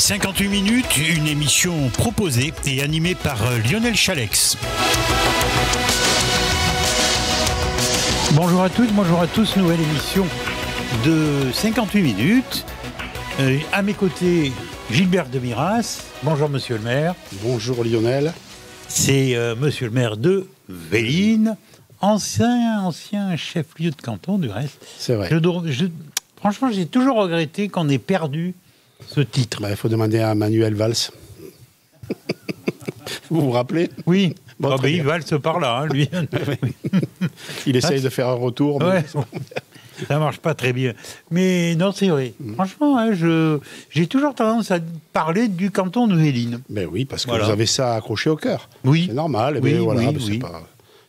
58 minutes, une émission proposée et animée par Lionel Chalex. Bonjour à toutes, bonjour à tous, nouvelle émission de 58 minutes. À mes côtés, Gilbert de Miras. Bonjour monsieur le maire. Bonjour Lionel. C'est monsieur le maire de Véline, ancien chef-lieu de canton du reste. C'est vrai. Franchement, j'ai toujours regretté qu'on ait perdu ce titre. Il faut demander à Manuel Valls. Vous vous rappelez? Oui. Bon, il valse par là, hein, lui. Il essaye de faire un retour. Mais... Ouais. Ça marche pas très bien. Mais non, c'est vrai. Franchement, hein, j'ai toujours tendance à parler du canton de Véline. Ben oui, parce que voilà. vous avez ça accroché au cœur. Oui. C'est normal. Oui, voilà, oui.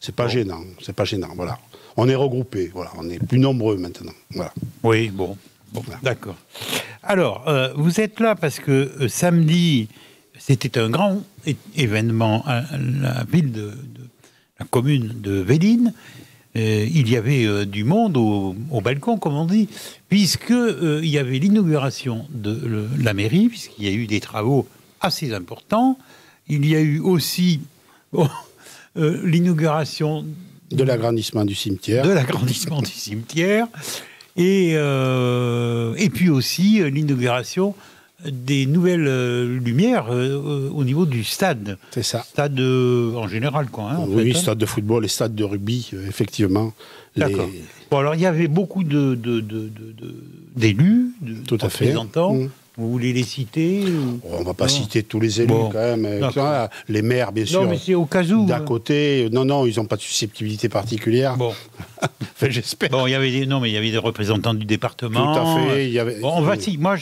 C'est pas gênant. C'est pas gênant. Voilà. On est regroupés. Voilà. On est plus nombreux maintenant. Voilà. Oui, bon voilà. D'accord. Alors, vous êtes là parce que samedi, c'était un grand événement à la ville la commune de Véline. Il y avait du monde au balcon, comme on dit, puisque il y avait l'inauguration de la mairie, puisqu'il y a eu des travaux assez importants. Il y a eu aussi l'inauguration de l'agrandissement du cimetière. Et puis aussi l'inauguration des nouvelles lumières au niveau du stade. C'est ça. Stade en général, quoi. Hein, oui, stade de football et stade de rugby, effectivement. D'accord. Bon, alors il y avait beaucoup d'élus, de représentants. Vous voulez les citer On ne va pas citer tous les élus, quand même. Les maires, bien sûr. Non, mais c'est au cas où. D'à côté, non, ils n'ont pas de susceptibilité particulière. Bon. Enfin, j'espère. Bon, il y avait des représentants du département. Tout à fait. Moi,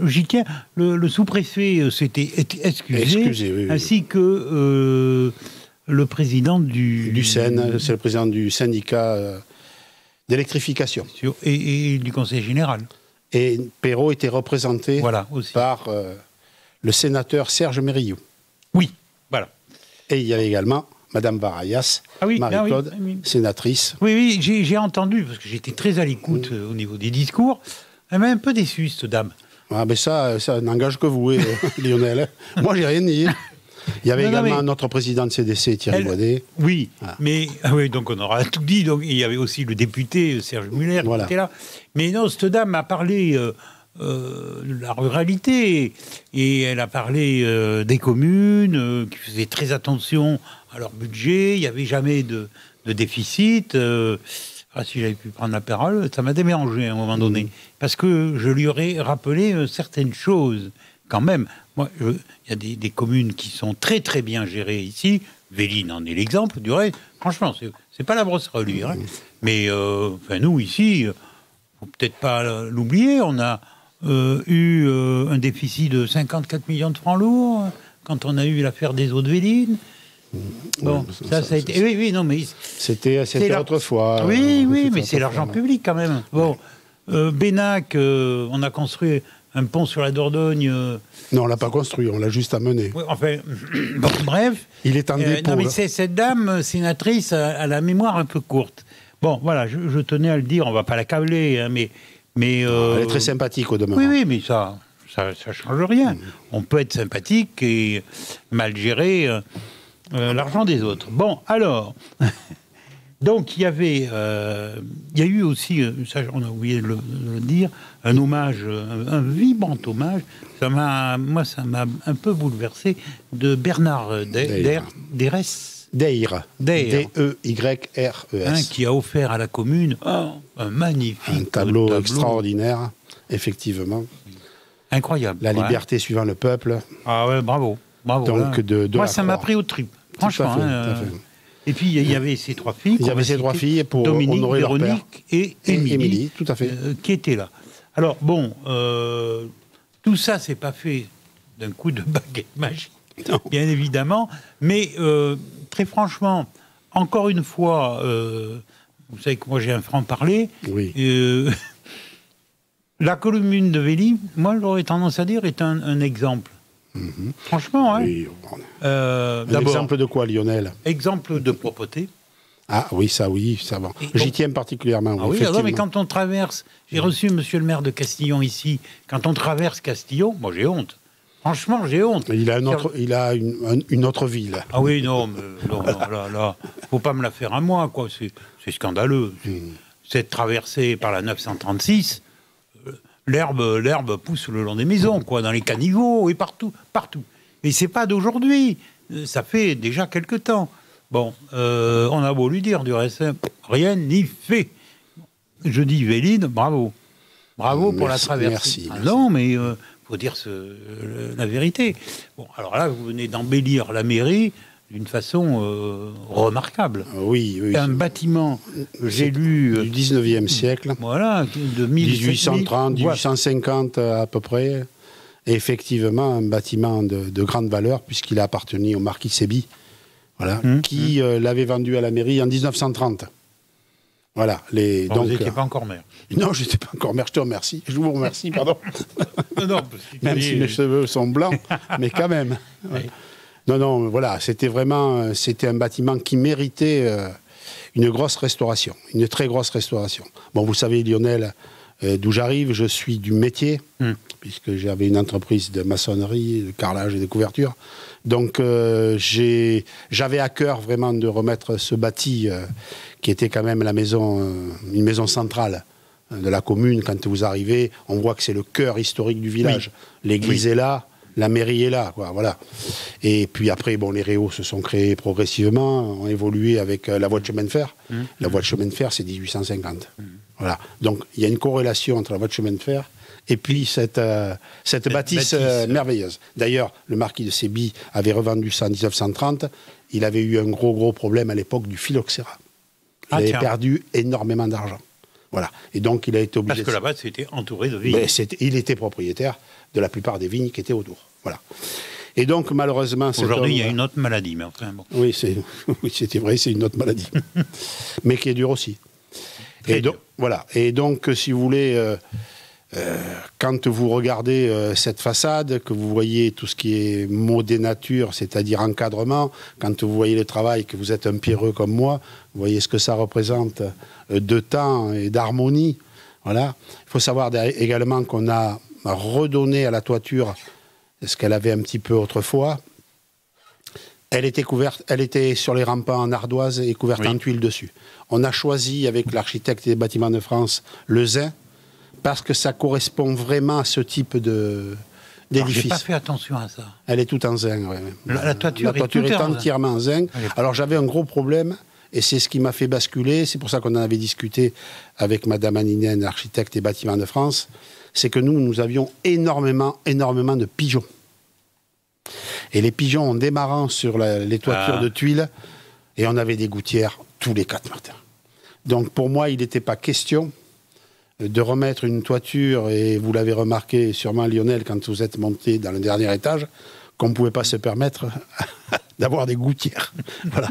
j'y tiens. Le sous-préfet s'était excusé, oui. ainsi que le président du SEN, c'est le président du syndicat d'électrification. Et du conseil général. Et Perrault était représenté par le sénateur Serge Mérillou. Oui, voilà. Et il y avait également Madame Barayas, Marie-Claude, sénatrice. Oui, j'ai entendu, parce que j'étais très à l'écoute au niveau des discours. Elle m'a un peu déçu, cette dame. Ah, mais ça n'engage que vous, Lionel. Moi, j'ai rien dit. Il y avait également notre président de CDC, Thierry Boidet. Oui, donc on aura tout dit. Donc, il y avait aussi le député Serge Muller qui était là. Mais non, cette dame a parlé de la ruralité et elle a parlé des communes qui faisaient très attention à leur budget. Il n'y avait jamais de déficit. Si j'avais pu prendre la parole, ça m'a démérangé à un moment donné. Parce que je lui aurais rappelé certaines choses. Quand même, moi, il y a des communes qui sont très très bien gérées ici. Véline en est l'exemple, du reste. Franchement, c'est pas la brosse à reluire. Hein. Mais nous, ici, faut peut-être pas l'oublier, on a eu un déficit de 54 millions de francs lourds quand on a eu l'affaire des eaux de Véline. Bon, ça a été... Oui, non, mais... C'était autrefois. Oui, mais c'est l'argent public, quand même. Bon, Bénac, on a construit... un pont sur la Dordogne. Non, on l'a pas construit, on l'a juste amené. Oui, enfin, bref. Il est en dépôt. Non, mais cette dame sénatrice a la mémoire un peu courte. Bon, voilà, je tenais à le dire, on va pas l'accabler, hein, mais elle est très sympathique au demeurant. Oui, mais ça change rien. On peut être sympathique et mal gérer l'argent des autres. Bon, alors. Donc, il y a eu aussi, ça on a oublié de le dire, un hommage, un vibrant hommage, ça m'a un peu bouleversé, de Bernard Deyres. Deyres. D-E-Y-R-E-S. Qui a offert à la commune un magnifique tableau extraordinaire, effectivement. Incroyable. La liberté suivant le peuple. Ah ouais, bravo. Donc, moi, ça m'a pris au trip. Franchement. Tout à fait. Et puis, il y avait ces trois filles. Il y avait ces trois filles pour Dominique, honorer leur père. Véronique et Émilie. Tout à fait. Qui étaient là. Alors, bon, tout ça, c'est pas fait d'un coup de baguette magique, bien évidemment. Mais, très franchement, encore une fois, vous savez que moi, j'ai un franc-parler. Oui. La commune de Véline, moi, j'aurais tendance à dire, est un exemple. Franchement, hein. Oui, un exemple de quoi, Lionel? Exemple de propreté. Ah oui, ça va. J'y tiens particulièrement. Ah oui, alors, mais quand on traverse, j'ai reçu monsieur le maire de Castillon ici, quand on traverse Castillon, moi j'ai honte. Franchement, j'ai honte. Il a une autre vie, là. Ah oui, non, mais non, là, faut pas me la faire à moi, quoi. C'est scandaleux. Cette traversée par la 936, l'herbe pousse le long des maisons, quoi, dans les caniveaux et partout. Mais c'est pas d'aujourd'hui. Ça fait déjà quelque temps. Bon, on a beau lui dire du reste, rien n'y fait. Je dis Véline, bravo. Bravo pour la traversée. Merci. Non, mais faut dire la vérité. Bon, alors là, vous venez d'embellir la mairie d'une façon remarquable. Oui. Un bâtiment, j'ai lu... Du 19e siècle. Voilà, de 1830, 1850 à peu près. Et effectivement, un bâtiment de grande valeur, puisqu'il a appartenu au marquis de Séby, voilà, qui l'avait vendu à la mairie en 1930. Voilà. Donc, vous n'étiez pas encore maire. Non, je n'étais pas encore maire, je te remercie. Je vous remercie, pardon. Non, même si mes cheveux sont blancs, mais quand même. Ouais. Non, voilà, c'était un bâtiment qui méritait une grosse restauration, une très grosse restauration. Bon, vous savez, Lionel, d'où j'arrive, je suis du métier, puisque j'avais une entreprise de maçonnerie, de carrelage et de couverture. Donc, j'avais à cœur vraiment de remettre ce bâti, qui était quand même une maison centrale de la commune. Quand vous arrivez, on voit que c'est le cœur historique du village. Oui. L'église est là, la mairie est là, quoi, voilà. Et puis après, bon, les réaux se sont créés progressivement, ont évolué avec la voie de chemin de fer. La voie de chemin de fer, c'est 1850. Voilà. Donc, il y a une corrélation entre la voie de chemin de fer et puis cette bâtisse merveilleuse. D'ailleurs, le marquis de Séby avait revendu ça en 1930. Il avait eu un gros problème à l'époque du phylloxéra. Il avait perdu énormément d'argent. Voilà. Et donc, il a été obligé... Parce que là-bas, c'était entouré de vignes. Il était propriétaire de la plupart des vignes qui étaient autour. Voilà. Et donc, malheureusement... Aujourd'hui, il y a une autre maladie, mais enfin, bon. Oui, c'était vrai, c'est une autre maladie. Mais qui est dure aussi. Et donc, voilà. Et donc, si vous voulez... quand vous regardez cette façade, que vous voyez tout ce qui est mot des natures, c'est-à-dire encadrement, quand vous voyez le travail, que vous êtes un pierreux comme moi, vous voyez ce que ça représente de temps et d'harmonie. Voilà. Il faut savoir également qu'on a redonné à la toiture ce qu'elle avait un petit peu autrefois. Elle était couverte, elle était sur les rampants en ardoise et couverte en tuile dessus. On a choisi avec l'architecte des bâtiments de France le zinc, parce que ça correspond vraiment à ce type d'édifice. J'ai pas fait attention à ça. Elle est toute en zinc, oui. La toiture est entièrement en zinc. Alors j'avais un gros problème, et c'est ce qui m'a fait basculer, c'est pour ça qu'on en avait discuté avec Madame Anninen, architecte des bâtiments de France, c'est que nous avions énormément de pigeons. Et les pigeons en démarrant sur les toitures de tuiles, et on avait des gouttières tous les 4 matins. Donc pour moi, il n'était pas question de remettre une toiture, et vous l'avez remarqué sûrement, Lionel, quand vous êtes monté dans le dernier étage, qu'on ne pouvait pas se permettre d'avoir des gouttières. Voilà.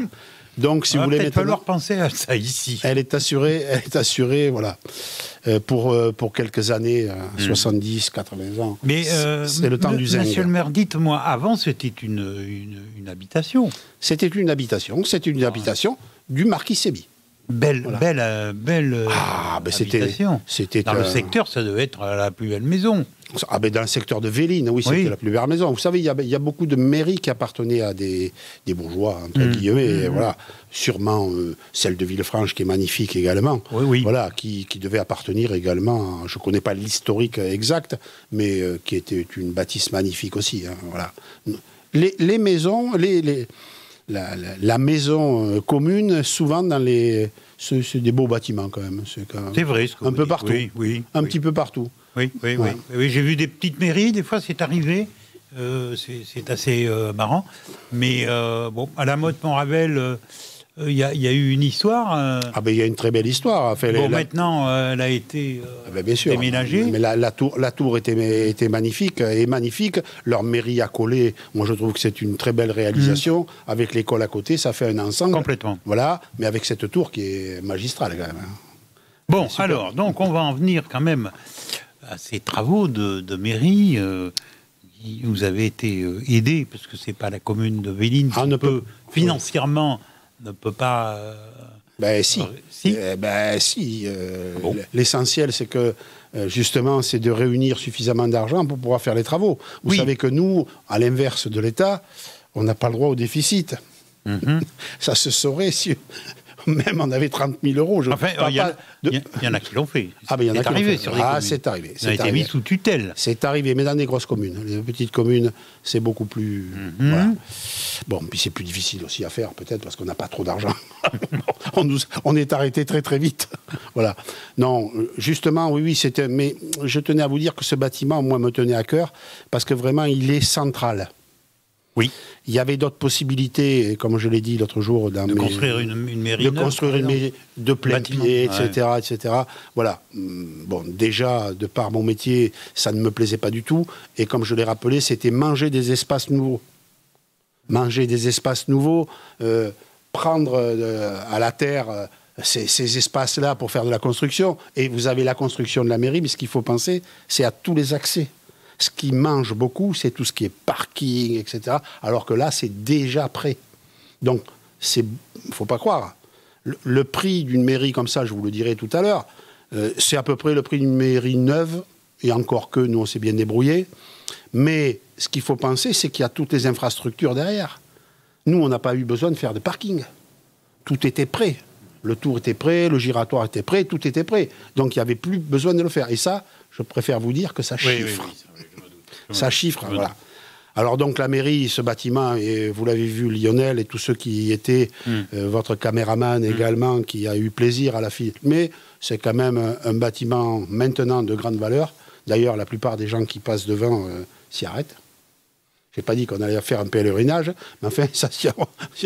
Donc, si vous voulez maintenant, falloir penser à ça ici. Elle est assurée, voilà, pour quelques années, 70, 80 ans. Mais c'est le temps du zinc. Monsieur le maire, dites-moi, avant, c'était une habitation. C'était une habitation du marquis Séby. Belle habitation. Dans le secteur, ça devait être la plus belle maison. Ah ben dans le secteur de Véline, oui, c'était la plus belle maison. Vous savez, il y a beaucoup de mairies qui appartenaient à des bourgeois, entre guillemets. Voilà. Sûrement celle de Villefranche, qui est magnifique également. Voilà, qui devait appartenir également, je ne connais pas l'historique exact, mais qui était une bâtisse magnifique aussi. Hein, voilà. Les maisons, la maison commune, souvent dans c'est des beaux bâtiments quand même. C'est vrai. Un peu partout. Un petit peu partout. Oui. J'ai vu des petites mairies, des fois c'est arrivé. C'est assez marrant. Mais bon, à la Motte Pont-Ravel, il y a eu une histoire. Il y a une très belle histoire. Enfin, maintenant, elle a été bien sûr, déménagée. Mais la tour était magnifique. Et magnifique. Leur mairie accolée, moi je trouve que c'est une très belle réalisation. Avec l'école à côté, ça fait un ensemble. Complètement. Voilà, mais avec cette tour qui est magistrale quand même. Bon, alors, donc on va en venir quand même à ces travaux de mairie. Vous avez été aidé, parce que c'est pas la commune de Véline qui financièrement ne peut pas Ben si. Bon. L'essentiel, c'est que, justement, c'est de réunir suffisamment d'argent pour pouvoir faire les travaux. Vous savez que nous, à l'inverse de l'État, on n'a pas le droit au déficit. Ça se saurait si même on avait 30 000 euros. Enfin, il y en a qui l'ont fait. Ah, ben il y en a qui l'ont fait. Sur des communes. C'est arrivé. Ça a été mis sous tutelle. C'est arrivé, mais dans des grosses communes. Les petites communes, c'est beaucoup plus... Voilà. Bon, puis c'est plus difficile aussi à faire, peut-être, parce qu'on n'a pas trop d'argent. On est arrêté très, très vite. Voilà. Non, justement, oui, c'était... Mais je tenais à vous dire que ce bâtiment, moi, me tenait à cœur, parce que vraiment, il est central. Oui. Il y avait d'autres possibilités, comme je l'ai dit l'autre jour, construire une mairie neuve, construire une mairie de plein pied, etc. Voilà. Bon, déjà, de par mon métier, ça ne me plaisait pas du tout. Et comme je l'ai rappelé, c'était manger des espaces nouveaux. Manger des espaces nouveaux, prendre à la terre ces espaces-là pour faire de la construction. Et vous avez la construction de la mairie, mais ce qu'il faut penser, c'est à tous les accès. Ce qui mange beaucoup, c'est tout ce qui est parking, etc. Alors que là, c'est déjà prêt. Donc, il ne faut pas croire. Le prix d'une mairie comme ça, je vous le dirai tout à l'heure, c'est à peu près le prix d'une mairie neuve, et encore que nous, on s'est bien débrouillés. Mais ce qu'il faut penser, c'est qu'il y a toutes les infrastructures derrière. Nous, on n'a pas eu besoin de faire de parking. Tout était prêt. Le tour était prêt, le giratoire était prêt, tout était prêt. Donc, il n'y avait plus besoin de le faire. Et ça, je préfère vous dire que ça chiffre. Ça chiffre, voilà. Alors donc la mairie, ce bâtiment, et vous l'avez vu, Lionel et tous ceux qui y étaient, votre caméraman également, qui a eu plaisir à la filmer, c'est quand même un bâtiment maintenant de grande valeur. D'ailleurs, la plupart des gens qui passent devant s'y arrêtent. Je n'ai pas dit qu'on allait faire un pèlerinage, mais enfin, ça s'y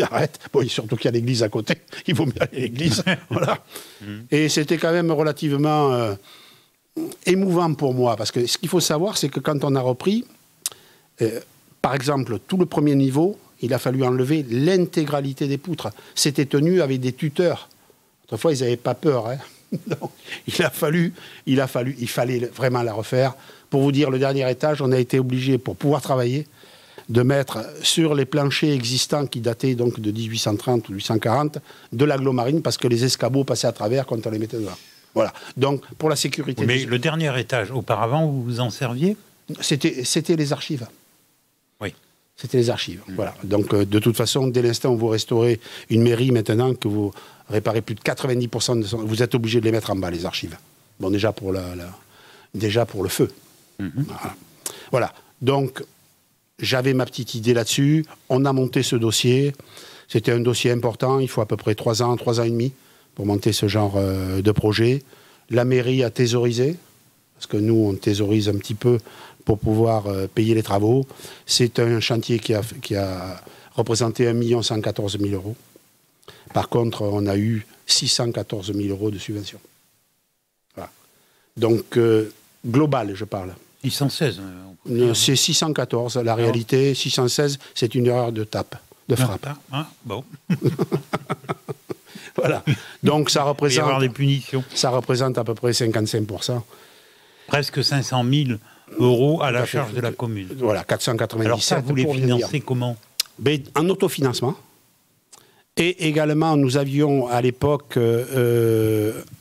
arrête. Bon, surtout qu'il y a l'église à côté, il vaut mieux aller à l'église. Voilà. Et c'était quand même relativement... émouvant pour moi, parce que ce qu'il faut savoir, c'est que quand on a repris, par exemple, tout le premier niveau, il a fallu enlever l'intégralité des poutres. C'était tenu avec des tuteurs. Autrefois, ils n'avaient pas peur. Hein. Donc, il fallait vraiment la refaire. Pour vous dire, le dernier étage, on a été obligé, pour pouvoir travailler, de mettre sur les planchers existants qui dataient donc de 1830 ou 1840, de l'agglomarine, parce que les escabeaux passaient à travers quand on les mettait dedans. Voilà. Donc, pour la sécurité... Mais le dernier étage, auparavant, vous vous en serviez ? C'était les archives. Oui. C'était les archives. Voilà. Donc, de toute façon, dès l'instant où vous restaurez une mairie, maintenant que vous réparez plus de 90% vous êtes obligé de les mettre en bas, les archives. Bon, déjà pour le feu. Voilà. Donc, j'avais ma petite idée là-dessus. On a monté ce dossier. C'était un dossier important. Il faut à peu près 3 ans et demi pour monter ce genre de projet. La mairie a thésaurisé, parce que nous, on thésaurise un petit peu pour pouvoir payer les travaux. C'est un chantier qui a représenté 1 114 000 euros. Par contre, on a eu 614 000 euros de subvention. Voilà. Donc, global, je parle. 616. C'est 614. La réalité, 616, c'est une erreur de frappe. Ah, bon. Voilà. Donc ça représente... Il va y avoir des punitions. Ça représente à peu près 55%. Presque 500 000 euros à la charge de la commune. Voilà, 497. Alors ça, vous les financez comment ? En autofinancement. Et également, nous avions à l'époque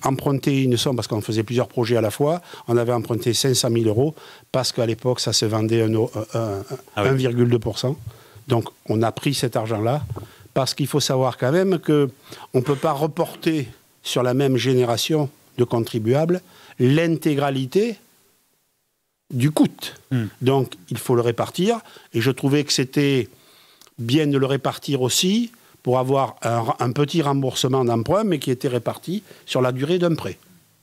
emprunté une somme, parce qu'on faisait plusieurs projets à la fois. On avait emprunté 500 000 euros, parce qu'à l'époque, ça se vendait 1,2%. Donc on a pris cet argent-là. Parce qu'il faut savoir quand même qu'on ne peut pas reporter sur la même génération de contribuables l'intégralité du coût. Donc, il faut le répartir. Et je trouvais que c'était bien de le répartir aussi pour avoir un petit remboursement d'emprunt, mais qui était réparti sur la durée d'un prêt.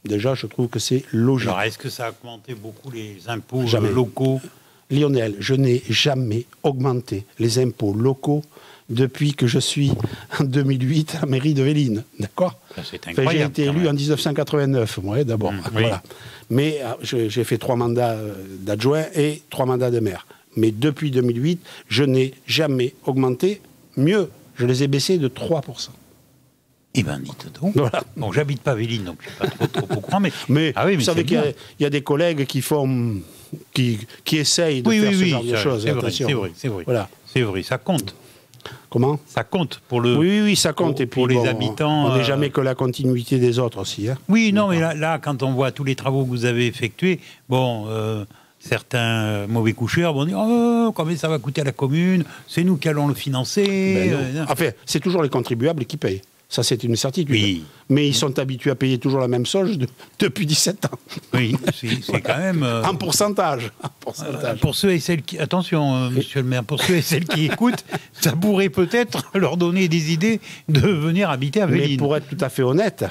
Déjà, je trouve que c'est logique. Alors, est-ce que ça a augmenté beaucoup les impôts locaux ? Lionel, je n'ai jamais augmenté les impôts locaux depuis que je suis en 2008 à la mairie de Véline, d'accord ? C'est incroyable. J'ai été élu en 1989, moi, d'abord. Voilà. Mais j'ai fait 3 mandats d'adjoint et 3 mandats de maire. Mais depuis 2008, je n'ai jamais augmenté. Mieux, je les ai baissés de 3%. Eh bien, dites donc. Voilà. Bon, j'habite pas Véline, donc je ne suis pas trop au courant. Mais vous savez qu'il y a des collègues qui essayent de faire ce genre de choses. C'est vrai. Voilà. C'est vrai, ça compte. Comment? Ça compte pour le... Oui, ça compte. Et puis, pour les habitants... On n'est jamais que la continuité des autres aussi. Hein. Oui, non, mais là, quand on voit tous les travaux que vous avez effectués, bon... certains mauvais coucheurs vont dire « Oh, combien ça va coûter à la commune? C'est nous qui allons le financer. » Enfin, c'est toujours les contribuables qui payent. Ça, c'est une certitude. Oui. Mais ils sont habitués à payer toujours la même chose depuis 17 ans. Oui, c'est quand même... En pourcentage. Pour ceux et celles qui... Attention, monsieur le maire, pour ceux et celles qui écoutent, ça pourrait peut-être leur donner des idées de venir habiter à Véline. Mais pour être tout à fait honnête,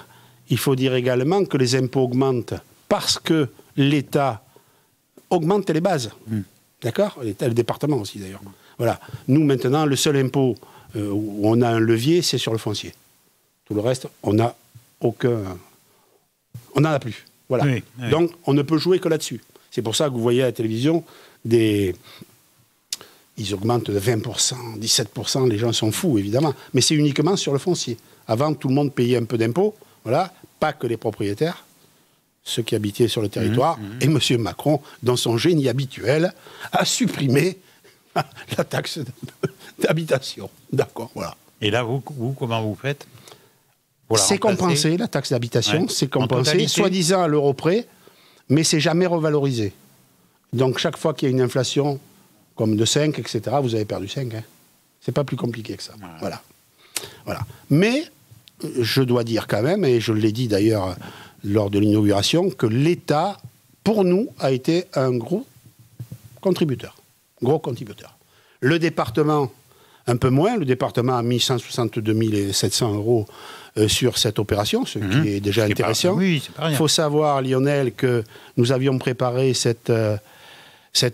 il faut dire également que les impôts augmentent parce que l'État augmente les bases. D'accord? L'État, le département aussi, d'ailleurs. Voilà. Nous, maintenant, le seul impôt où on a un levier, c'est sur le foncier. Tout le reste, on n'a aucun... On n'en a plus. Voilà. Oui. Donc, on ne peut jouer que là-dessus. C'est pour ça que vous voyez à la télévision, ils augmentent de 20%, 17%, les gens sont fous, évidemment. Mais c'est uniquement sur le foncier. Avant, tout le monde payait un peu d'impôts, voilà, pas que les propriétaires, ceux qui habitaient sur le territoire. Et M. Macron, dans son génie habituel, a supprimé la taxe d'habitation. D'accord, voilà. Et là, vous comment vous faites? C'est compensé, la taxe d'habitation, c'est compensé, soi-disant à l'euro près, mais c'est jamais revalorisé. Donc chaque fois qu'il y a une inflation, comme de 5, etc., vous avez perdu 5. Hein. C'est pas plus compliqué que ça. Voilà. Mais, je dois dire quand même, et je l'ai dit d'ailleurs lors de l'inauguration, que l'État, pour nous, a été un gros contributeur. Le département, un peu moins, le département a mis 162 700 € sur cette opération, ce qui est déjà intéressant. Oui, c'est pas rien. Il faut savoir, Lionel, que nous avions préparé cette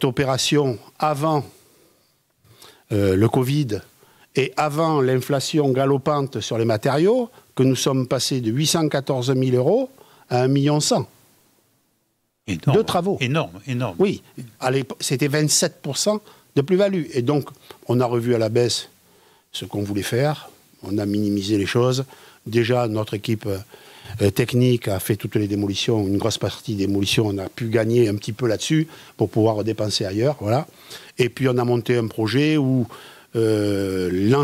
opération avant le Covid et avant l'inflation galopante sur les matériaux, que nous sommes passés de 814 000 € à 1,1 million de travaux. Énorme. Oui, c'était 27% de plus-value. Et donc, on a revu à la baisse ce qu'on voulait faire. On a minimisé les choses. Déjà, notre équipe technique a fait toutes les démolitions, une grosse partie des démolitions. On a pu gagner un petit peu là-dessus pour pouvoir dépenser ailleurs. Voilà. Et puis, on a monté un projet où nous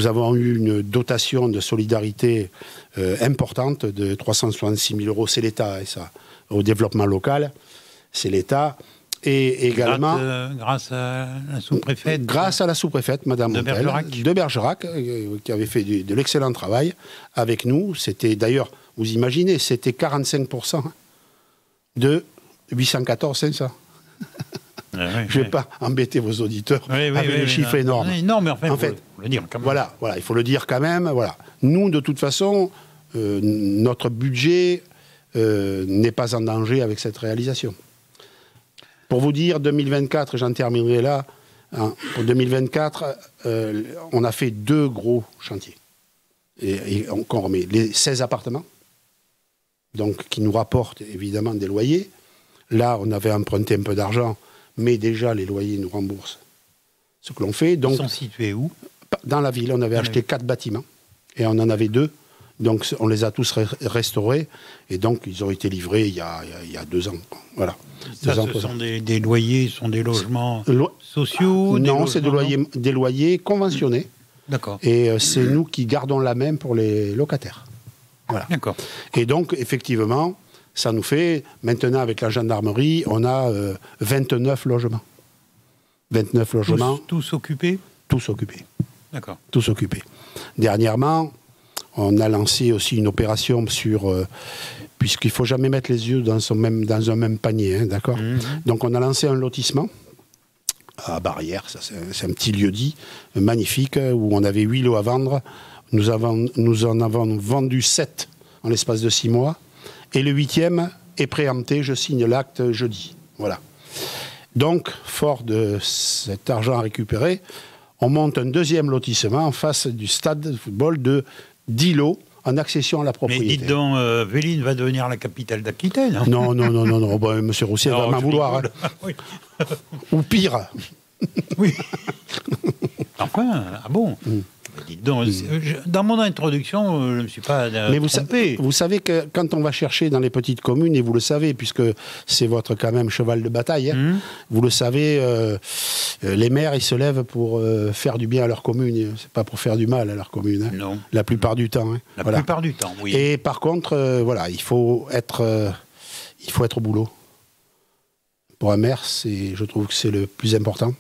avons eu une dotation de solidarité importante de 366 000 €. C'est l'État, et ça, au développement local. C'est l'État. Et également... Grâce à la sous-préfète. Grâce à la sous-préfète, Mme Montel, de Bergerac, qui avait fait de l'excellent travail avec nous. C'était d'ailleurs, vous imaginez, c'était 45% de 814 500. Je ne vais pas embêter vos auditeurs avec le chiffre énorme. Non, mais enfin, en fait, faut le dire quand même. Voilà, il faut le dire quand même. Voilà. Nous, de toute façon, notre budget n'est pas en danger avec cette réalisation. Pour vous dire, 2024, j'en terminerai là, hein, pour 2024, on a fait 2 gros chantiers. Et qu'on remet les 16 appartements, donc qui nous rapportent évidemment des loyers. Là, on avait emprunté un peu d'argent, mais déjà les loyers nous remboursent ce que l'on fait. Donc, ils sont situés où? Dans la ville. On avait acheté 4 bâtiments et on en avait 2. Donc on les a tous restaurés et donc ils ont été livrés il y a 2 ans. Voilà. Ça, ce sont des loyers, ce sont des logements sociaux? Non, c'est des loyers conventionnés. D'accord. Et c'est nous qui gardons la main pour les locataires. Voilà. D'accord. Et donc, effectivement, ça nous fait, maintenant avec la gendarmerie, on a 29 logements. 29 logements. Tous occupés? Tous occupés. D'accord. Tous occupés. Dernièrement, on a lancé aussi une opération sur... puisqu'il ne faut jamais mettre les yeux dans un même panier, hein, d'accord ? Donc on a lancé un lotissement à Barrière, ça, c'est un petit lieu-dit magnifique, où on avait 8 lots à vendre. Nous en avons vendu 7 en l'espace de 6 mois. Et le 8e est préempté, je signe l'acte jeudi. Voilà. Donc, fort de cet argent à récupérer, on monte un 2e lotissement en face du stade de football de 10 lots en accession à la propriété. Mais dites donc, Véline va devenir la capitale d'Aquitaine. Hein. Non. Ben, M. Roussier va m'en vouloir. Hein. Oui. Ou pire. Oui. Enfin, ah bon Dites donc, dans mon introduction, je ne me suis pas trompé. Vous savez que quand on va chercher dans les petites communes, et vous le savez, puisque c'est votre quand même cheval de bataille, hein, vous le savez, les maires, ils se lèvent pour faire du bien à leur commune. C'est pas pour faire du mal à leur commune. Hein, non. La plupart du temps. Hein, la plupart du temps, oui. Et par contre, voilà, il faut être au boulot. Pour un maire, je trouve que c'est le plus important.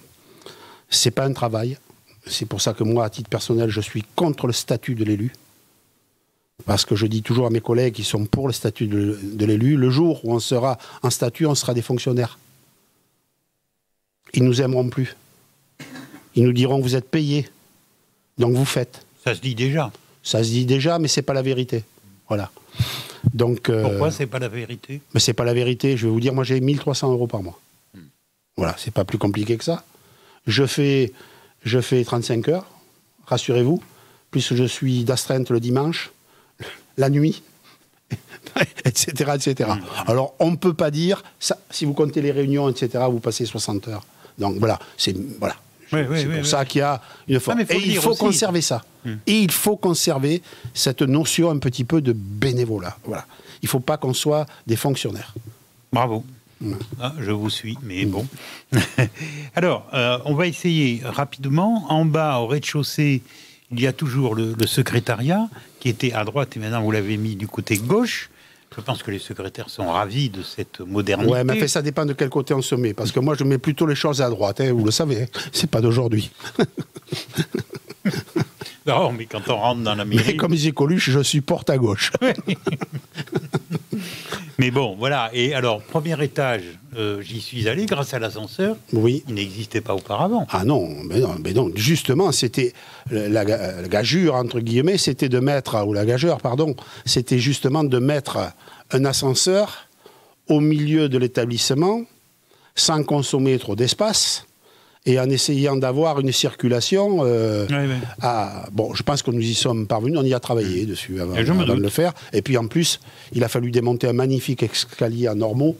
C'est pas un travail. C'est pour ça que moi, à titre personnel, je suis contre le statut de l'élu. Parce que je dis toujours à mes collègues qui sont pour le statut de l'élu, le jour où on sera en statut, on sera des fonctionnaires. Ils nous aimeront plus. Ils nous diront, vous êtes payés, donc vous faites. Ça se dit déjà. Ça se dit déjà, mais c'est pas la vérité. Voilà. Donc, pourquoi c'est pas la vérité? Mais c'est pas la vérité. Je vais vous dire, moi j'ai 1 300 € par mois. Voilà, c'est pas plus compliqué que ça. Je fais 35 heures, rassurez-vous, plus je suis d'astreinte le dimanche, la nuit, etc. etc. Alors, on ne peut pas dire, ça, si vous comptez les réunions, etc., vous passez 60 heures. Donc, voilà, c'est pour ça qu'il y a une forme. Et il faut conserver ça. Et il faut conserver cette notion un petit peu de bénévolat. Voilà. Il ne faut pas qu'on soit des fonctionnaires. Bravo. Ah, je vous suis, mais bon. Alors, on va essayer rapidement. En bas, au rez-de-chaussée, il y a toujours le secrétariat qui était à droite et maintenant vous l'avez mis du côté gauche. Je pense que les secrétaires sont ravis de cette modernité. Ouais, mais ça dépend de quel côté on se met. Parce que moi, je mets plutôt les choses à droite. Hein, vous le savez, hein, c'est pas d'aujourd'hui. Non, mais quand on rentre dans la mairie... Mais comme disait Coluche, je suis porte à gauche. Mais bon, voilà. Et alors, premier étage, j'y suis allé grâce à l'ascenseur. Oui. Il n'existait pas auparavant. Ah non, mais non. Justement, c'était la gageure, entre guillemets, c'était de mettre, ou la gageure, pardon, c'était justement de mettre un ascenseur au milieu de l'établissement, sans consommer trop d'espace, et en essayant d'avoir une circulation bon, je pense que nous y sommes parvenus, on y a travaillé dessus avant de le faire. Et puis en plus, il a fallu démonter un magnifique escalier en normaux.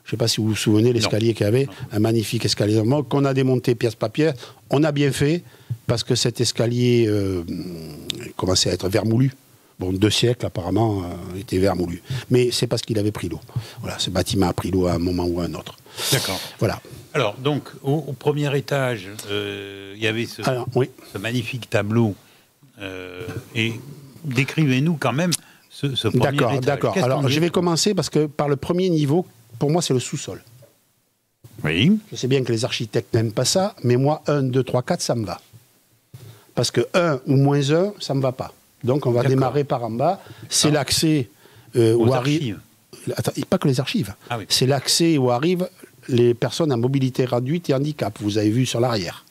Je ne sais pas si vous vous souvenez, l'escalier qu'il y avait, un magnifique escalier normaux, qu'on a démonté pièce par pièce. On a bien fait, parce que cet escalier commençait à être vermoulu. Bon, 2 siècles, apparemment, était vermoulu. Mais c'est parce qu'il avait pris l'eau. Voilà, ce bâtiment a pris l'eau à un moment ou à un autre. D'accord. Voilà. Alors, donc, au premier étage, il y avait ce magnifique tableau. Et décrivez-nous quand même ce premier étage. D'accord. Alors, je vais commencer parce que par le premier niveau, pour moi, c'est le sous-sol. Oui. Je sais bien que les architectes n'aiment pas ça, mais moi, 1, 2, 3, 4, ça me va. Parce que 1 ou moins 1, ça ne me va pas. Donc, on va démarrer par en bas. C'est l'accès où arrive... Attends, pas que les archives. Ah oui. C'est l'accès où arrivent les personnes à mobilité réduite et handicap. Vous avez vu sur l'arrière.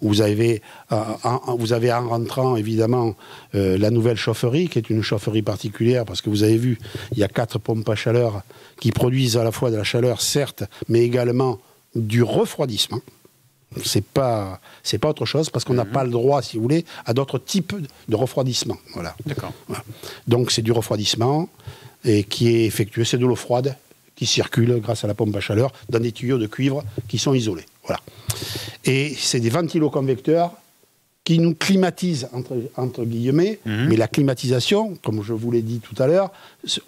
Vous avez en rentrant, évidemment, la nouvelle chaufferie, qui est une chaufferie particulière, parce que vous avez vu, il y a 4 pompes à chaleur qui produisent à la fois de la chaleur, certes, mais également du refroidissement. C'est pas autre chose, parce qu'on n'a pas le droit, si vous voulez, à d'autres types de refroidissement. Voilà. D'accord. Voilà. Donc c'est du refroidissement et qui est effectué, c'est de l'eau froide qui circule grâce à la pompe à chaleur dans des tuyaux de cuivre qui sont isolés. Voilà. Et c'est des ventiloconvecteurs qui nous climatisent, entre guillemets, mais la climatisation, comme je vous l'ai dit tout à l'heure,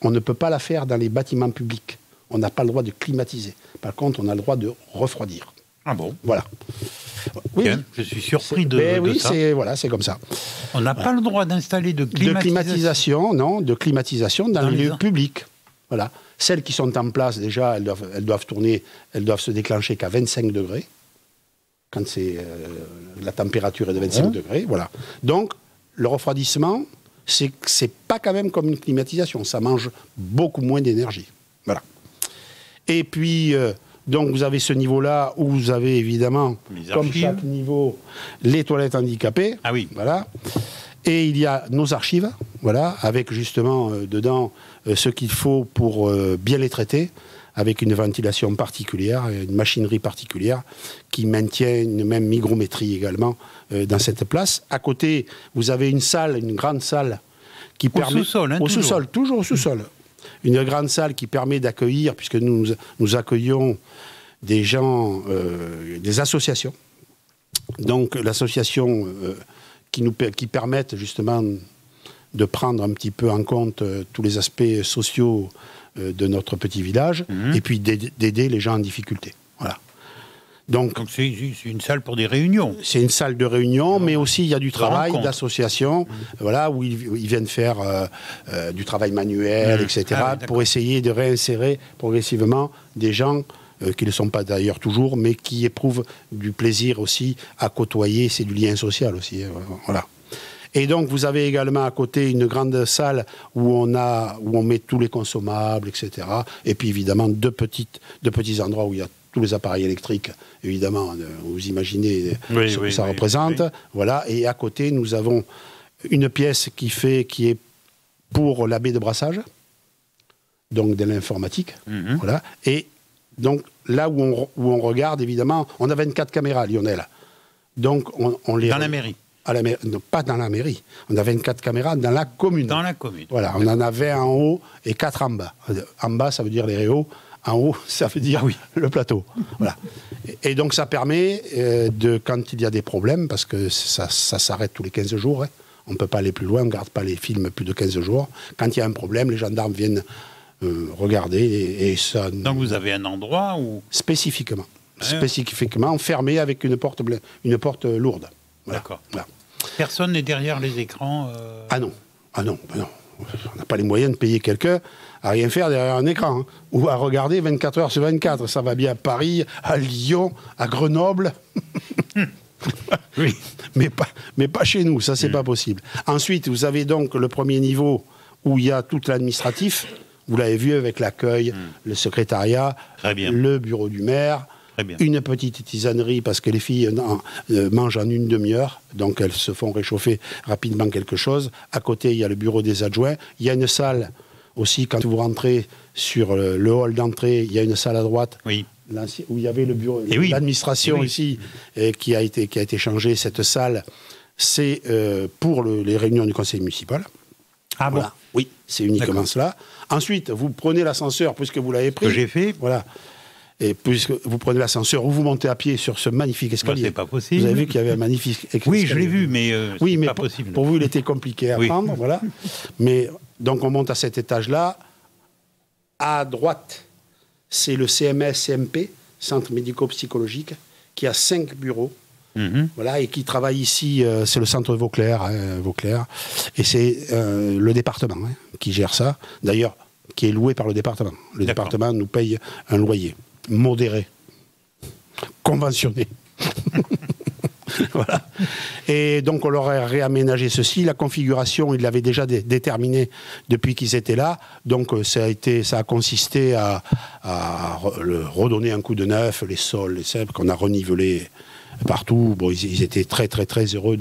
on ne peut pas la faire dans les bâtiments publics. On n'a pas le droit de climatiser. Par contre, on a le droit de refroidir. Ah bon? Voilà. Oui, je suis surpris de ça. Voilà, c'est comme ça. On n'a pas le droit d'installer de climatisation. De climatisation dans les lieux publics. Voilà. Celles qui sont en place, déjà, elles doivent tourner, elles doivent se déclencher qu'à 25 degrés, quand la température est de 25 degrés. Voilà. Donc, le refroidissement, c'est pas quand même comme une climatisation. Ça mange beaucoup moins d'énergie. Voilà. Et puis... donc vous avez ce niveau-là où vous avez évidemment, comme chaque niveau, les toilettes handicapées. Ah oui. Voilà. Et il y a nos archives, voilà, avec justement dedans ce qu'il faut pour bien les traiter, avec une ventilation particulière, une machinerie particulière qui maintient une même hygrométrie également dans cette place. À côté, vous avez une salle, une grande salle qui permet... Sous-sol, hein, au sous-sol, toujours au sous-sol. Une grande salle qui permet d'accueillir, puisque nous accueillons des gens, des associations. Donc l'association qui permettent justement de prendre un petit peu en compte tous les aspects sociaux de notre petit village, et puis d'aider les gens en difficulté. Voilà. Donc c'est une salle pour des réunions. C'est une salle de réunion, mais aussi il y a du travail d'association, voilà, où ils viennent faire du travail manuel, etc., pour essayer de réinsérer progressivement des gens qui ne le sont pas d'ailleurs toujours, mais qui éprouvent du plaisir aussi à côtoyer. C'est du lien social aussi. Voilà. Et donc, vous avez également à côté une grande salle où on met tous les consommables, etc. Et puis, évidemment, deux petits endroits où il y a tous les appareils électriques, évidemment. Vous imaginez ce que ça représente. Oui. Voilà. Et à côté, nous avons une pièce qui est pour la baie de brassage, donc de l'informatique. Voilà. Et donc, là où on regarde, évidemment, on a 24 caméras, Lionel. Donc, on les... Dans la mairie. Non, pas dans la mairie. On a 24 caméras dans la commune. Dans la commune. Voilà, on en a 20 en haut et 4 en bas. En bas, ça veut dire les réaux. En haut, ça veut dire le plateau. Voilà. Et donc, ça permet, quand il y a des problèmes, parce que ça s'arrête tous les 15 jours, hein, on ne peut pas aller plus loin, on ne garde pas les films plus de 15 jours. Quand il y a un problème, les gendarmes viennent regarder et ça... Donc, vous avez un endroit où... Spécifiquement fermé avec une porte lourde. Voilà. D'accord. Voilà. Personne n'est derrière les écrans Ah non. On n'a pas les moyens de payer quelqu'un à rien faire derrière un écran. Hein. Ou à regarder 24 heures sur 24. Ça va bien à Paris, à Lyon, à Grenoble. Oui. Mais pas chez nous, ça c'est pas possible. Ensuite, vous avez donc le premier niveau où il y a tout l'administratif. Vous l'avez vu avec l'accueil, le secrétariat, le bureau du maire. Une petite tisanerie parce que les filles mangent en une demi-heure, donc elles se font réchauffer rapidement quelque chose. À côté, il y a le bureau des adjoints. Il y a une salle aussi, quand vous rentrez sur le hall d'entrée, il y a une salle à droite où il y avait le bureau l'administration ici qui a été changée. Cette salle, c'est pour les réunions du conseil municipal. Ah voilà. Bon. Oui, c'est uniquement cela. Ensuite, vous prenez l'ascenseur, puisque vous l'avez pris. Que j'ai fait. Voilà. Et puisque vous prenez l'ascenseur ou vous montez à pied sur ce magnifique escalier. C'est pas possible. Vous avez vu qu'il y avait un magnifique escalier. Oui, je l'ai vu, mais c'est pas possible. Pour vous, il était compliqué à prendre, voilà. Mais donc on monte à cet étage-là. À droite, c'est le CMS-CMP, Centre médico-psychologique, qui a 5 bureaux. Voilà, et qui travaille ici, c'est le centre Vauclair, et c'est le département qui gère ça. D'ailleurs, qui est loué par le département. Le département nous paye un loyer modéré, conventionné. Voilà. Et donc on leur a réaménagé ceci. La configuration, ils l'avaient déjà déterminée depuis qu'ils étaient là. Donc ça a consisté à redonner un coup de neuf, les sols, les cèpes qu'on a renivelés partout. Bon, ils étaient très très très heureux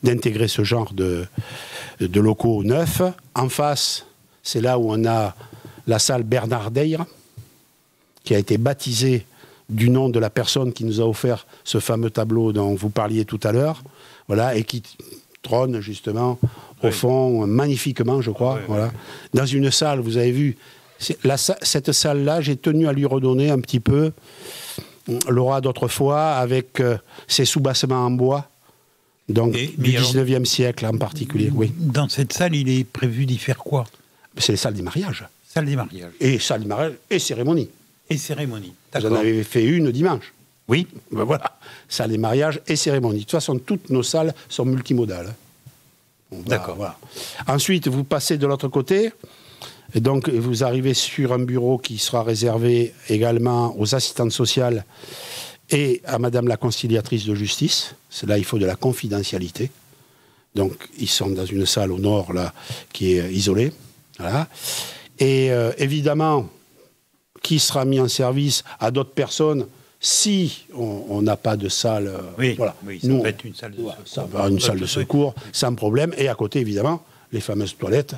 d'intégrer ce genre de locaux neufs. En face, c'est là où on a la salle Bernard Deyre, qui a été baptisée du nom de la personne qui nous a offert ce fameux tableau dont vous parliez tout à l'heure, voilà, et qui trône justement au fond magnifiquement, je crois. Voilà. Dans une salle, vous avez vu, cette salle-là, j'ai tenu à lui redonner un petit peu l'aura d'autrefois avec ses soubassements en bois, donc du 19e siècle en particulier. Oui. Dans cette salle, il est prévu d'y faire quoi? C'est les salles des mariages. Salle des mariages. Et salle des mariages et cérémonie. Et cérémonie. Vous en avez fait une dimanche. Oui. Ben voilà. Salle des mariages et cérémonie. De toute façon, toutes nos salles sont multimodales. D'accord. Voilà. Ensuite, vous passez de l'autre côté. Et donc, vous arrivez sur un bureau qui sera réservé également aux assistantes sociales et à Madame la conciliatrice de justice. Là, il faut de la confidentialité. Donc, ils sont dans une salle au nord, là, qui est isolée. Voilà. Et évidemment, qui sera mis en service à d'autres personnes si on n'a pas de salle. Voilà. Oui, ça peut être une salle de secours. Ça va une salle de secours, sans problème. Et à côté, évidemment, les fameuses toilettes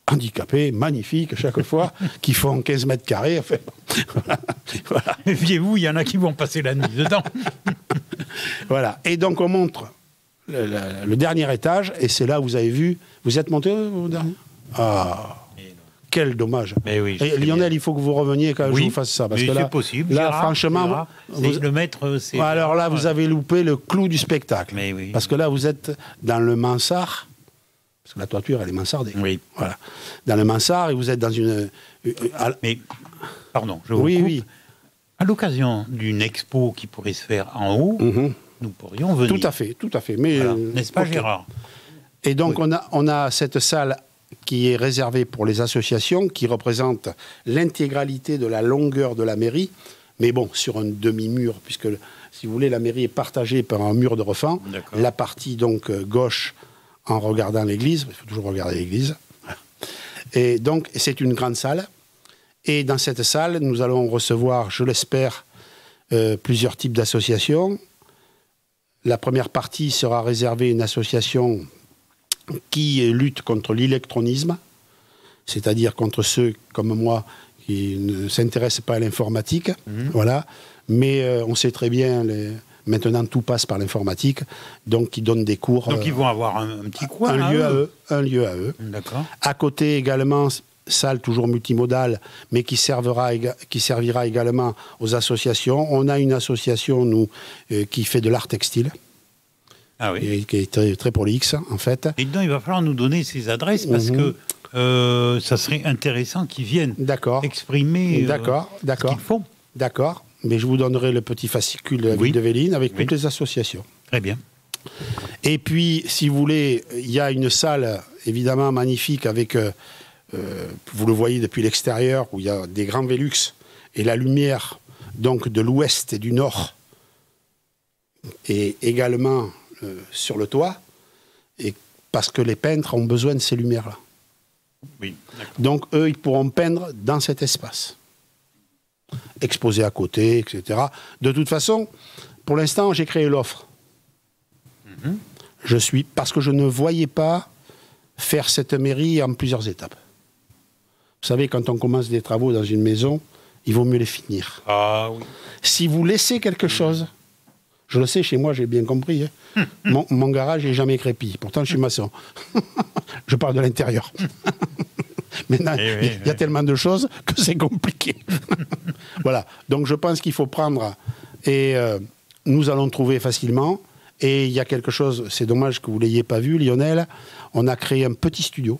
handicapées, magnifiques, chaque fois, qui font 15 mètres carrés. Enfin, voilà. Méfiez-vous, il y en a qui vont passer la nuit dedans. Voilà. Et donc, on montre le dernier étage, et c'est là où vous avez vu. Vous êtes monté au dernier ? Ah, quel dommage. Mais oui, et Lionel, il faut que vous reveniez quand je vous fasse ça. Parce que là, c'est possible. Là, Gérard, franchement, le maître, c'est... Alors là, vous avez loupé le clou du spectacle. Mais oui. Parce que là, vous êtes dans le mansard. Parce que la toiture, elle est mansardée. Oui. Voilà. Dans le mansard, et vous êtes dans une... Mais, pardon, je vous coupe. Oui. À l'occasion d'une expo qui pourrait se faire en haut, nous pourrions venir. Tout à fait. Mais, voilà. N'est-ce pas, Gérard? Et donc, on a cette salle qui est réservée pour les associations, qui représente l'intégralité de la longueur de la mairie, mais bon, sur un demi-mur, puisque, si vous voulez, la mairie est partagée par un mur de refend. La partie, donc, gauche, en regardant l'église, il faut toujours regarder l'église. Et donc, c'est une grande salle. Et dans cette salle, nous allons recevoir, je l'espère, plusieurs types d'associations. La première partie sera réservée à une association qui lutte contre l'électronisme, c'est-à-dire contre ceux comme moi qui ne s'intéressent pas à l'informatique. Voilà. Mais on sait très bien, maintenant tout passe par l'informatique, donc ils donnent des cours. Donc ils vont avoir un petit coin un lieu à eux. D'accord. À côté également, salle toujours multimodale, mais qui servira également aux associations. On a une association, nous, qui fait de l'art textile. Ah oui. Et qui est très, très prolixe, en fait. Et dedans, il va falloir nous donner ces adresses parce que ça serait intéressant qu'ils viennent exprimer ce qu'ils font. D'accord. Mais je vous donnerai le petit fascicule de la ville de Véline avec toutes les associations. Très bien. Et puis, si vous voulez, il y a une salle, évidemment, magnifique avec... vous le voyez depuis l'extérieur, où il y a des grands Velux et la lumière donc de l'ouest et du nord, et également sur le toit, et parce que les peintres ont besoin de ces lumières-là. Oui, donc eux, ils pourront peindre dans cet espace, exposé à côté, etc. De toute façon, pour l'instant, j'ai créé l'offre. Parce que je ne voyais pas faire cette mairie en plusieurs étapes. Vous savez, quand on commence des travaux dans une maison, il vaut mieux les finir. Ah oui. Si vous laissez quelque chose, je le sais, chez moi, j'ai bien compris, hein, mon garage n'est jamais crépi. Pourtant, je suis maçon. Je parle de l'intérieur. Maintenant, il y a tellement de choses que c'est compliqué. Voilà. Donc, je pense qu'il faut prendre, et nous allons trouver facilement. Et il y a quelque chose, c'est dommage que vous ne l'ayez pas vu, Lionel, on a créé un petit studio.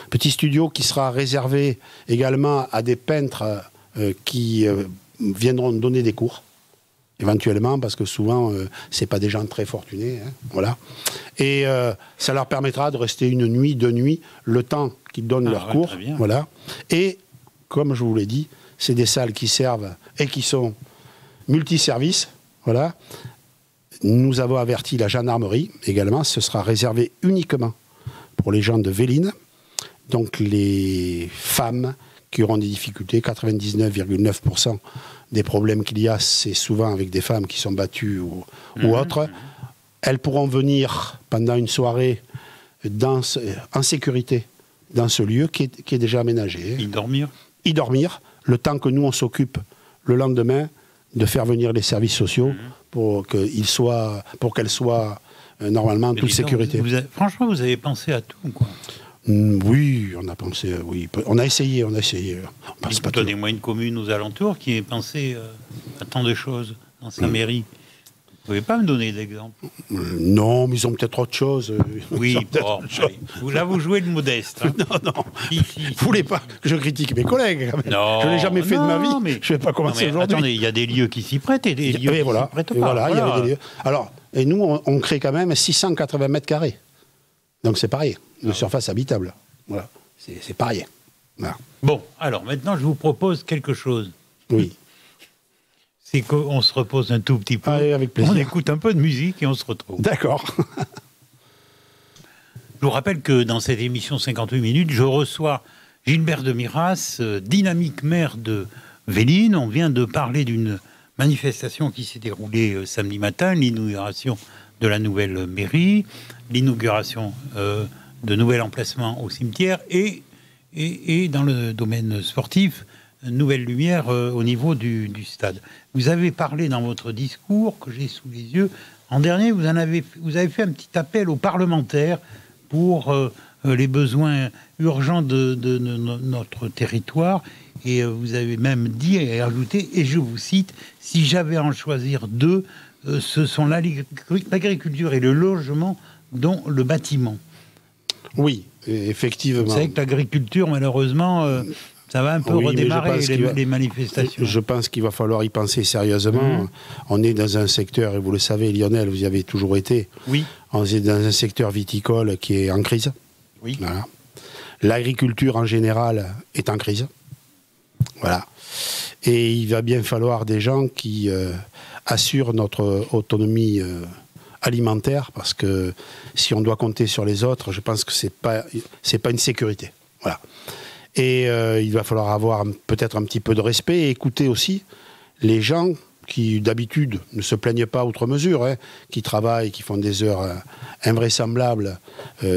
Petit studio qui sera réservé également à des peintres qui viendront donner des cours, éventuellement, parce que souvent, ce n'est pas des gens très fortunés. Hein, voilà. Et ça leur permettra de rester une nuit, 2 nuits, le temps qu'ils donnent leurs cours. Voilà. Et, comme je vous l'ai dit, c'est des salles qui servent et qui sont multiservices. Voilà. Nous avons averti la gendarmerie également, ce sera réservé uniquement pour les gens de Véline, donc les femmes qui auront des difficultés, 99,9% des problèmes qu'il y a, c'est souvent avec des femmes qui sont battues ou autres. Elles pourront venir pendant une soirée en sécurité dans ce lieu qui est déjà aménagé. Y dormir, le temps que nous on s'occupe le lendemain de faire venir les services sociaux pour qu'elles soient normalement en toute sécurité. Franchement, vous avez pensé à tout, quoi. Oui, on a pensé, oui. On a essayé. Donnez-moi une commune aux alentours qui ait pensé à tant de choses dans sa mairie. Vous ne pouvez pas me donner d'exemple? Non, mais ils ont peut-être autre chose. Oui, bon, là vous jouez le modeste. Hein. Non. Vous ne voulez pas que je critique mes collègues quand même. Non, je ne l'ai jamais fait de ma vie. Mais, je ne vais pas commencer aujourd'hui. Attendez, il y a des lieux qui s'y prêtent et des lieux qui ne s'y prêtent pas. Voilà, il y avait des lieux. Alors, et nous, on crée quand même 680 mètres carrés. Donc c'est pareil, une surface habitable. Voilà, c'est pareil. Voilà. Bon, alors maintenant je vous propose quelque chose. Oui. C'est qu'on se repose un tout petit peu. Allez, avec plaisir. On écoute un peu de musique et on se retrouve. D'accord. Je vous rappelle que dans cette émission 58 minutes, je reçois Gilbert de Miras, dynamique maire de Véline. On vient de parler d'une manifestation qui s'est déroulée samedi matin, l'inauguration de la nouvelle mairie, l'inauguration de nouvel emplacement au cimetière et dans le domaine sportif, nouvelle lumière au niveau du stade. Vous avez parlé dans votre discours que j'ai sous les yeux. En dernier, vous avez fait un petit appel aux parlementaires pour les besoins urgents de notre territoire. Et vous avez même dit et ajouté, et je vous cite, si j'avais à en choisir deux, ce sont l'agriculture et le logement, dont le bâtiment. Oui, effectivement. Vous savez que l'agriculture, malheureusement, ça va un peu redémarrer les manifestations. Je pense qu'il va falloir y penser sérieusement. On est dans un secteur, et vous le savez, Lionel, vous y avez toujours été. Oui. On est dans un secteur viticole qui est en crise. Oui. Voilà. L'agriculture en général est en crise. Voilà. Et il va bien falloir des gens qui assurent notre autonomie alimentaire, parce que si on doit compter sur les autres, je pense que c'est pas une sécurité. Voilà. Et il va falloir avoir peut-être un petit peu de respect et écouter aussi les gens qui, d'habitude, ne se plaignent pas outre mesure, hein, qui travaillent, qui font des heures invraisemblables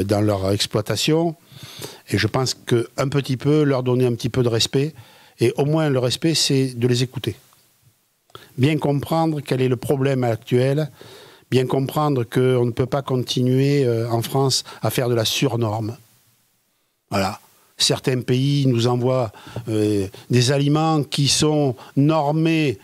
dans leur exploitation. Et je pense qu'un petit peu, leur donner un petit peu de respect, et au moins le respect, c'est de les écouter. Bien comprendre quel est le problème actuel, bien comprendre qu'on ne peut pas continuer en France à faire de la surnorme. Voilà. Certains pays nous envoient des aliments qui sont normés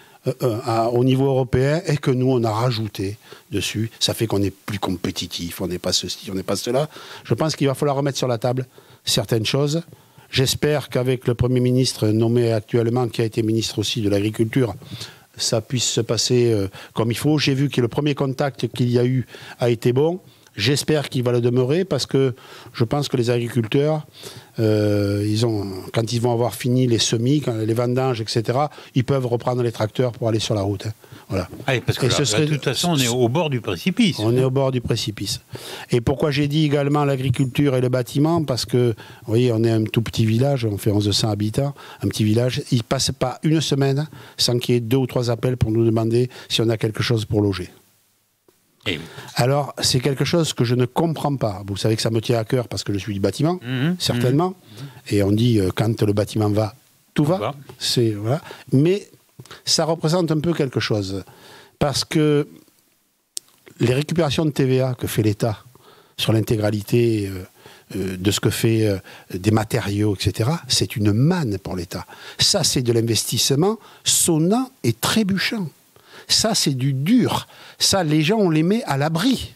au niveau européen et que nous, on a rajouté dessus. Ça fait qu'on est plus compétitif, on n'est pas ceci, on n'est pas cela. Je pense qu'il va falloir remettre sur la table certaines choses. J'espère qu'avec le Premier ministre nommé actuellement, qui a été ministre aussi de l'Agriculture, ça puisse se passer comme il faut. J'ai vu que le premier contact qu'il y a eu a été bon. J'espère qu'il va le demeurer, parce que je pense que les agriculteurs, quand ils vont avoir fini les semis, les vendanges, etc., ils peuvent reprendre les tracteurs pour aller sur la route. Hein. Voilà. Allez, parce que de toute façon, on est au bord du précipice. On est au bord du précipice. Et pourquoi j'ai dit également l'agriculture et le bâtiment? Parce que, vous voyez, on est un tout petit village, on fait 1100 habitants, un petit village. Il ne passe pas une semaine sans qu'il y ait 2 ou 3 appels pour nous demander si on a quelque chose pour loger. Et oui. Alors, c'est quelque chose que je ne comprends pas. Vous savez que ça me tient à cœur parce que je suis du bâtiment, certainement. Et on dit, quand le bâtiment va, tout va. Voilà. Mais ça représente un peu quelque chose. Parce que les récupérations de TVA que fait l'État sur l'intégralité de ce que fait des matériaux, etc., c'est une manne pour l'État. Ça, c'est de l'investissement sonnant et trébuchant. Ça, c'est du dur. Ça, les gens, on les met à l'abri.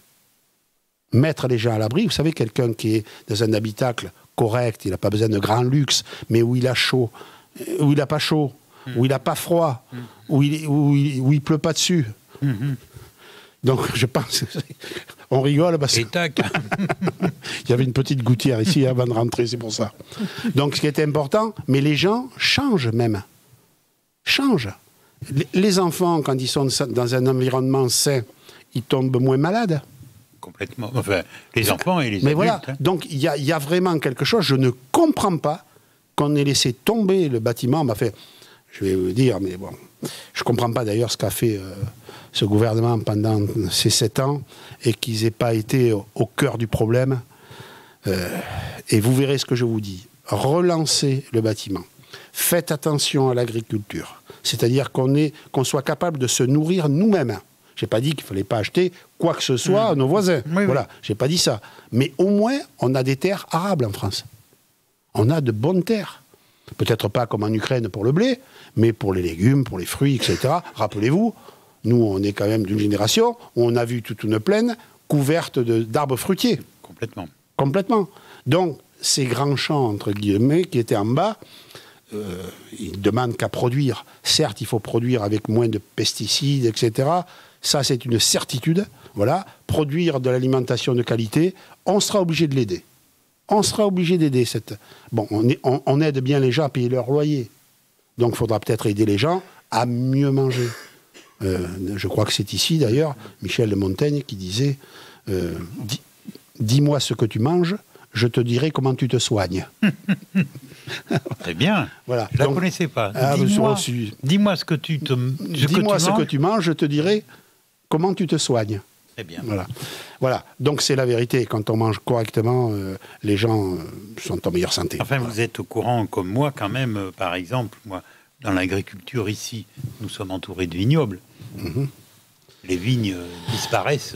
Mettre les gens à l'abri, vous savez, quelqu'un qui est dans un habitacle correct, il n'a pas besoin de grand luxe, mais où il a chaud, où il n'a pas chaud, où il n'a pas froid, où il pleut pas dessus. Donc, je pense... On rigole parce que... Il y avait une petite gouttière ici avant de rentrer, c'est pour ça. Donc, ce qui est important, mais les gens changent même. Changent. Les enfants, quand ils sont dans un environnement sain, ils tombent moins malades. Complètement. Enfin, les enfants et les mais adultes. Voilà. Hein. Donc, il y a vraiment quelque chose. Je ne comprends pas qu'on ait laissé tomber le bâtiment. Enfin, je vais vous dire, mais bon, je ne comprends pas d'ailleurs ce qu'a fait ce gouvernement pendant ces 7 ans et qu'ils n'aient pas été au cœur du problème. Et vous verrez ce que je vous dis. Relancez le bâtiment. Faites attention à l'agriculture. C'est-à-dire qu'on soit capable de se nourrir nous-mêmes. Je n'ai pas dit qu'il ne fallait pas acheter quoi que ce soit à nos voisins. Oui, voilà, je n'ai pas dit ça. Mais au moins, on a des terres arables en France. On a de bonnes terres. Peut-être pas comme en Ukraine pour le blé, mais pour les légumes, pour les fruits, etc. Rappelez-vous, nous, on est quand même d'une génération où on a vu toute une plaine couverte d'arbres fruitiers. Complètement. Complètement. Donc, ces grands champs, entre guillemets, qui étaient en bas, ils ne demandent qu'à produire. Certes, il faut produire avec moins de pesticides, etc. Ça, c'est une certitude. Voilà. Produire de l'alimentation de qualité, on sera obligé de l'aider. On sera obligé d'aider cette... Bon, on aide bien les gens à payer leur loyer. Donc, il faudra peut-être aider les gens à mieux manger. Je crois que c'est ici, d'ailleurs, Michel de Montaigne qui disait dis-moi ce que tu manges, je te dirai comment tu te soignes. Très bien. Voilà. Je ne la connaissais pas. Dis-moi ce que tu manges, je te dirai comment tu te soignes. Très bien. Voilà. Donc c'est la vérité. Quand on mange correctement, les gens sont en meilleure santé. Enfin, vous êtes au courant, comme moi, quand même, par exemple, moi, dans l'agriculture ici, nous sommes entourés de vignobles. Les vignes disparaissent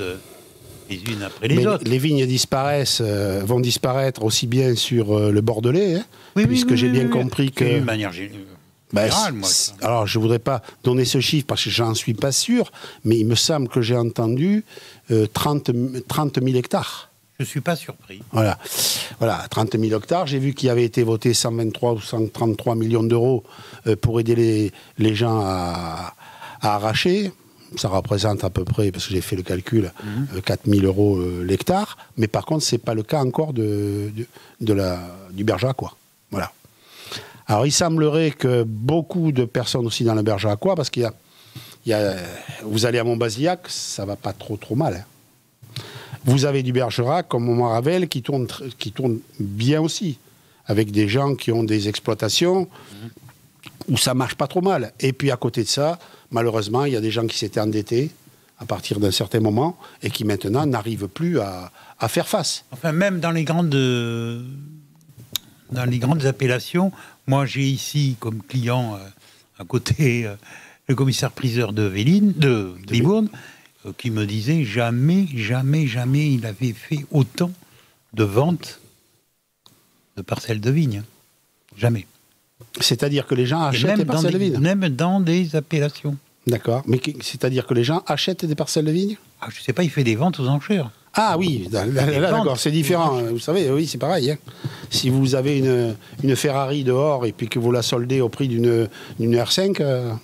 les unes après les autres. Les vignes vont disparaître aussi bien sur le Bordelais, hein, puisque j'ai bien compris que... D'une manière générale, moi. Alors, je ne voudrais pas donner ce chiffre parce que j'en suis pas sûr, mais il me semble que j'ai entendu 30 000 hectares. Je ne suis pas surpris. Voilà, 30 000 hectares. J'ai vu qu'il avait été voté 123 ou 133 millions d'euros pour aider les gens à arracher. Ça représente à peu près, parce que j'ai fait le calcul, 4 000 euros l'hectare. Mais par contre, ce n'est pas le cas encore du Bergeracois. Voilà. Alors, il semblerait que beaucoup de personnes aussi dans le Bergeracois, parce qu'il y a, vous allez à Montbazillac, ça ne va pas trop mal. Hein. Vous avez du Bergerac comme au Maravel qui tourne bien aussi, avec des gens qui ont des exploitations où ça marche pas trop mal. Et puis à côté de ça, malheureusement, il y a des gens qui s'étaient endettés à partir d'un certain moment et qui maintenant n'arrivent plus à faire face. Enfin, même dans les grandes appellations, moi j'ai ici comme client à côté le commissaire-priseur de Libourne, qui me disait jamais il avait fait autant de ventes de parcelles de vignes. Jamais. C'est-à-dire que les gens achètent des parcelles de vignes. Même dans des appellations. D'accord. Mais c'est-à-dire que les gens achètent des parcelles de vignes ? Je ne sais pas, il fait des ventes aux enchères. Ah oui, là d'accord, c'est différent. Vous savez, oui, c'est pareil. Hein. Si vous avez une Ferrari dehors et puis que vous la soldez au prix d'une R5...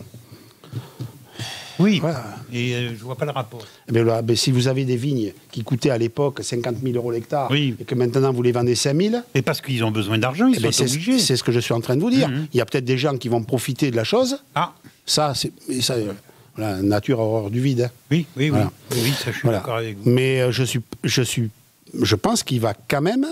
Oui, voilà. Et je ne vois pas le rapport. Mais si vous avez des vignes qui coûtaient à l'époque 50 000 euros l'hectare et que maintenant vous les vendez 5 000... Et parce qu'ils ont besoin d'argent, ils sont obligés. C'est ce que je suis en train de vous dire. Il y a peut-être des gens qui vont profiter de la chose. Ah. Ça, la nature a horreur du vide. Hein. Oui, ça je suis d'accord avec vous. Mais je pense qu'il va quand même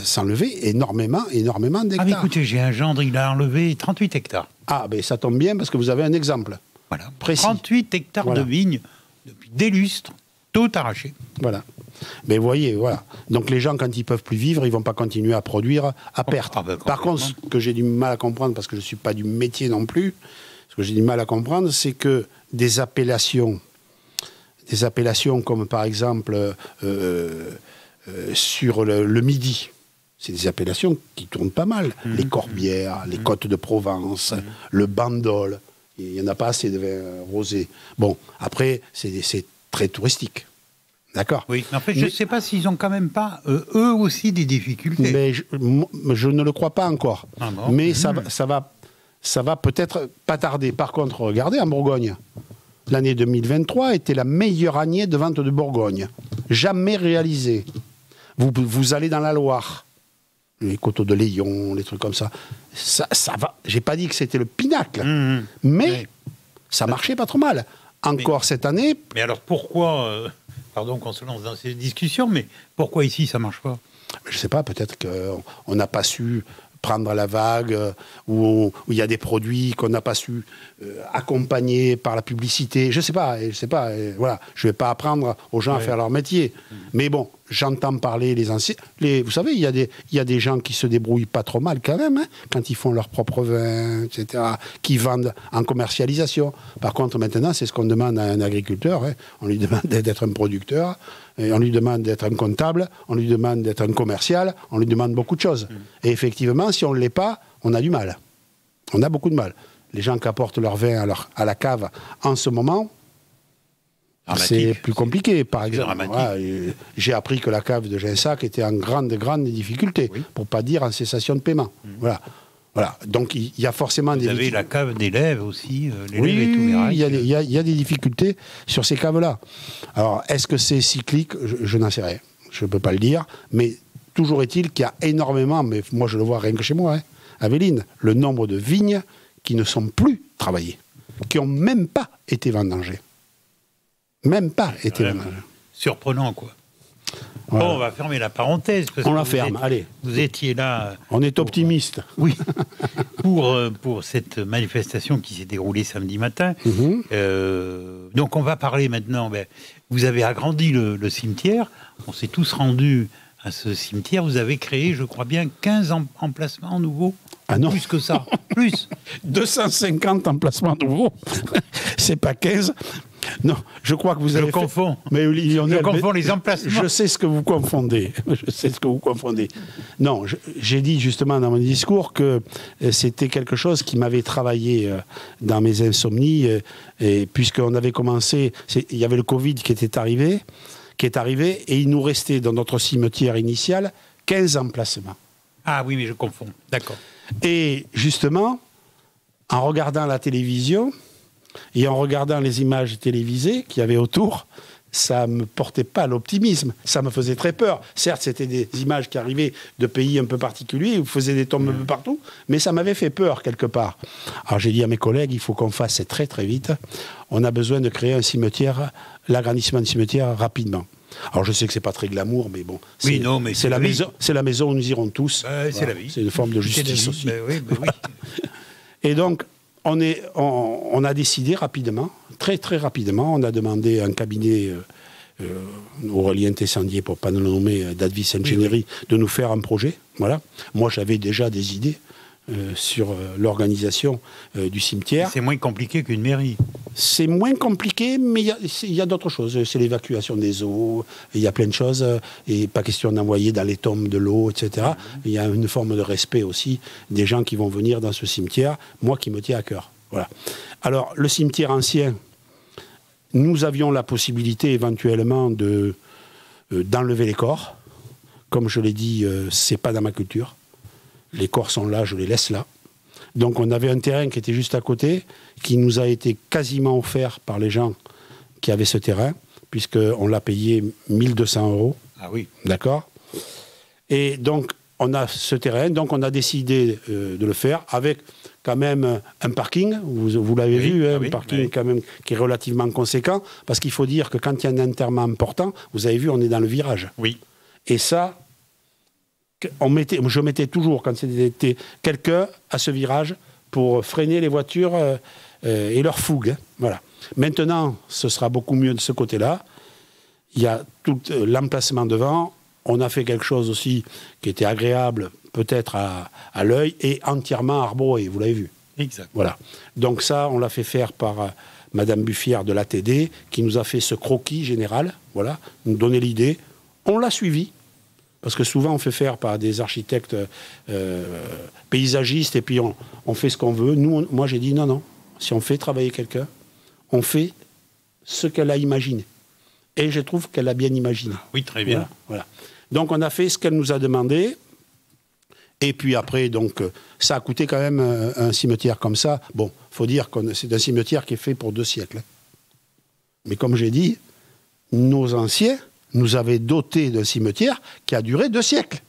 s'enlever énormément d'hectares. Ah mais écoutez, j'ai un gendre, il a enlevé 38 hectares. Ah, ben ça tombe bien parce que vous avez un exemple. Voilà, précis. 38 hectares de vignes, depuis des lustres, tout arraché. Voilà. Mais vous voyez, voilà. Donc les gens, quand ils ne peuvent plus vivre, ils ne vont pas continuer à produire à perte. Par contre, ce que j'ai du mal à comprendre, parce que je ne suis pas du métier non plus, ce que j'ai du mal à comprendre, c'est que des appellations comme par exemple sur le Midi, c'est des appellations qui tournent pas mal. Les Corbières, les Côtes de Provence, le Bandol. Il n'y en a pas assez de vin rosé. Bon, après, c'est très touristique. D'accord ? Oui, mais en fait, je ne sais pas s'ils n'ont quand même pas, eux aussi, des difficultés. Mais je ne le crois pas encore. Ah bon ? Mais ça va peut-être pas tarder. Par contre, regardez, en Bourgogne, l'année 2023 était la meilleure année de vente de Bourgogne. Jamais réalisée. Vous allez dans la Loire, les coteaux de Léon, les trucs comme ça. Ça va. J'ai pas dit que c'était le pinacle, mais ça marchait pas trop mal. Encore cette année. Mais alors pourquoi, pardon qu'on se lance dans ces discussions, mais pourquoi ici ça marche pas ? Je sais pas, peut-être qu'on n'a pas su prendre la vague, où il y a des produits qu'on n'a pas su accompagner par la publicité. Je sais pas. Voilà, je vais pas apprendre aux gens à faire leur métier. Mais bon, j'entends parler les anciens. Vous savez, il y a des gens qui se débrouillent pas trop mal quand même, hein, quand ils font leur propre vin, etc., qui vendent en commercialisation. Par contre, maintenant, c'est ce qu'on demande à un agriculteur. Hein. On lui demande d'être un producteur, et on lui demande d'être un comptable, on lui demande d'être un commercial, on lui demande beaucoup de choses. Et effectivement, si on ne l'est pas, on a du mal. On a beaucoup de mal. Les gens qui apportent leur vin à la cave en ce moment, c'est plus compliqué. Par exemple, j'ai appris que la cave de Ginsac était en grande difficulté, pour ne pas dire en cessation de paiement. Voilà. Donc il y a forcément des difficultés. Vous avez la cave des lèves aussi, les oui, lèves et tout il y a des difficultés sur ces caves-là. Alors, est-ce que c'est cyclique ? Je n'en sais rien. Je ne peux pas le dire. Mais toujours est-il qu'il y a énormément, mais moi je le vois rien que chez moi, hein, à Véline, le nombre de vignes qui ne sont plus travaillées, qui n'ont même pas été vendangées. Même pas été vendangées. Surprenant, quoi. Voilà. Bon, on va fermer la parenthèse. Parce on la ferme, allez. Vous étiez là... On est optimiste. Oui, pour cette manifestation qui s'est déroulée samedi matin. Donc on va parler maintenant... vous avez agrandi le cimetière. On s'est tous rendus à ce cimetière. Vous avez créé, je crois bien, 15 emplacements nouveaux. Ah non. Plus que ça. Plus. 250 emplacements nouveaux. C'est pas 15. Non, je crois que vous avez. Je confonds. Mais Lionel, je confonds les emplacements. Je sais ce que vous confondez. Je sais ce que vous confondez. Non, j'ai dit justement dans mon discours que c'était quelque chose qui m'avait travaillé dans mes insomnies, et puisqu'on avait commencé, il y avait le Covid qui est arrivé, et il nous restait dans notre cimetière initial 15 emplacements. Ah oui, mais je confonds. D'accord. Et justement, en regardant la télévision et en regardant les images télévisées qu'il y avait autour, ça ne me portait pas l'optimisme. Ça me faisait très peur. Certes, c'était des images qui arrivaient de pays un peu particuliers, où faisaient des tombes un peu partout, mais ça m'avait fait peur quelque part. Alors j'ai dit à mes collègues, il faut qu'on fasse très très vite. On a besoin de créer un cimetière, l'agrandissement de cimetière rapidement. Alors je sais que c'est pas très glamour, mais bon, c'est la maison où nous irons tous. C'est voilà. la vie. C'est une forme de justice aussi. Oui. Et donc, on a décidé rapidement, très très rapidement, on a demandé à un cabinet Aurélien Tessandier, pour ne pas le nommer, d'Advis Engineering, de nous faire un projet. Voilà. Moi, j'avais déjà des idées sur l'organisation du cimetière. C'est moins compliqué qu'une mairie. C'est moins compliqué, mais il y a d'autres choses. C'est l'évacuation des eaux, il y a plein de choses. Et pas question d'envoyer dans les tombes de l'eau, etc. Il y a une forme de respect aussi des gens qui vont venir dans ce cimetière, moi qui me tiens à cœur. Voilà. Alors, le cimetière ancien, nous avions la possibilité éventuellement d'enlever les corps. Comme je l'ai dit, c'est pas dans ma culture. Les corps sont là, je les laisse là. Donc on avait un terrain qui était juste à côté, qui nous a été quasiment offert par les gens qui avaient ce terrain, puisqu'on l'a payé 1 200 €. Ah oui. D'accord. Et donc on a ce terrain, donc on a décidé de le faire avec quand même un parking, vous l'avez vu, hein, un parking quand même qui est relativement conséquent, parce qu'il faut dire que quand il y a un enterrement important, vous avez vu, on est dans le virage. Oui. Et ça... je mettais toujours, quand c'était quelqu'un, à ce virage pour freiner les voitures et leur fougue. Hein. Voilà. Maintenant, ce sera beaucoup mieux de ce côté-là. Il y a tout l'emplacement devant. On a fait quelque chose aussi qui était agréable, peut-être à l'œil, et entièrement arboré, vous l'avez vu. Exact. Voilà. Donc ça, on l'a fait faire par Madame Buffière de l'ATD, qui nous a fait ce croquis général, voilà, nous donner l'idée. On l'a suivi. Parce que souvent, on fait faire par des architectes paysagistes et puis on fait ce qu'on veut. Moi, j'ai dit non. Si on fait travailler quelqu'un, on fait ce qu'elle a imaginé. Et je trouve qu'elle a bien imaginé. Oui, très bien. Voilà. Donc, on a fait ce qu'elle nous a demandé. Et puis après, donc, ça a coûté quand même un cimetière comme ça. Bon, il faut dire que c'est un cimetière qui est fait pour 2 siècles. Mais comme j'ai dit, nos anciens nous avait doté d'un cimetière qui a duré 2 siècles.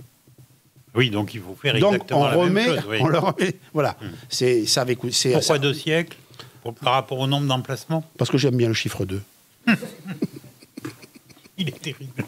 Oui, donc il faut faire exactement la même chose. Oui. On le remet, voilà. Pourquoi 2 siècles par rapport au nombre d'emplacements? Parce que j'aime bien le chiffre 2. Il est terrible.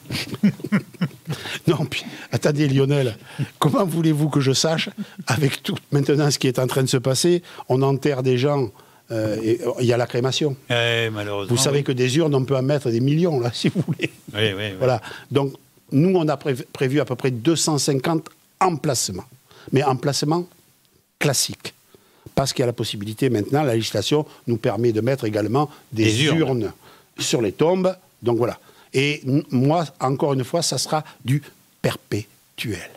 Non, puis, attendez Lionel, comment voulez-vous que je sache, avec tout maintenant ce qui est en train de se passer, on enterre des gens... il y a la crémation. Malheureusement. Vous savez que des urnes, on peut en mettre des millions, là, si vous voulez. Oui. Voilà. Donc, nous, on a prévu à peu près 250 emplacements. Mais emplacements classiques. Parce qu'il y a la possibilité, maintenant, la législation nous permet de mettre également des urnes sur les tombes. Donc, voilà. Et moi, encore une fois, ça sera du perpétuel.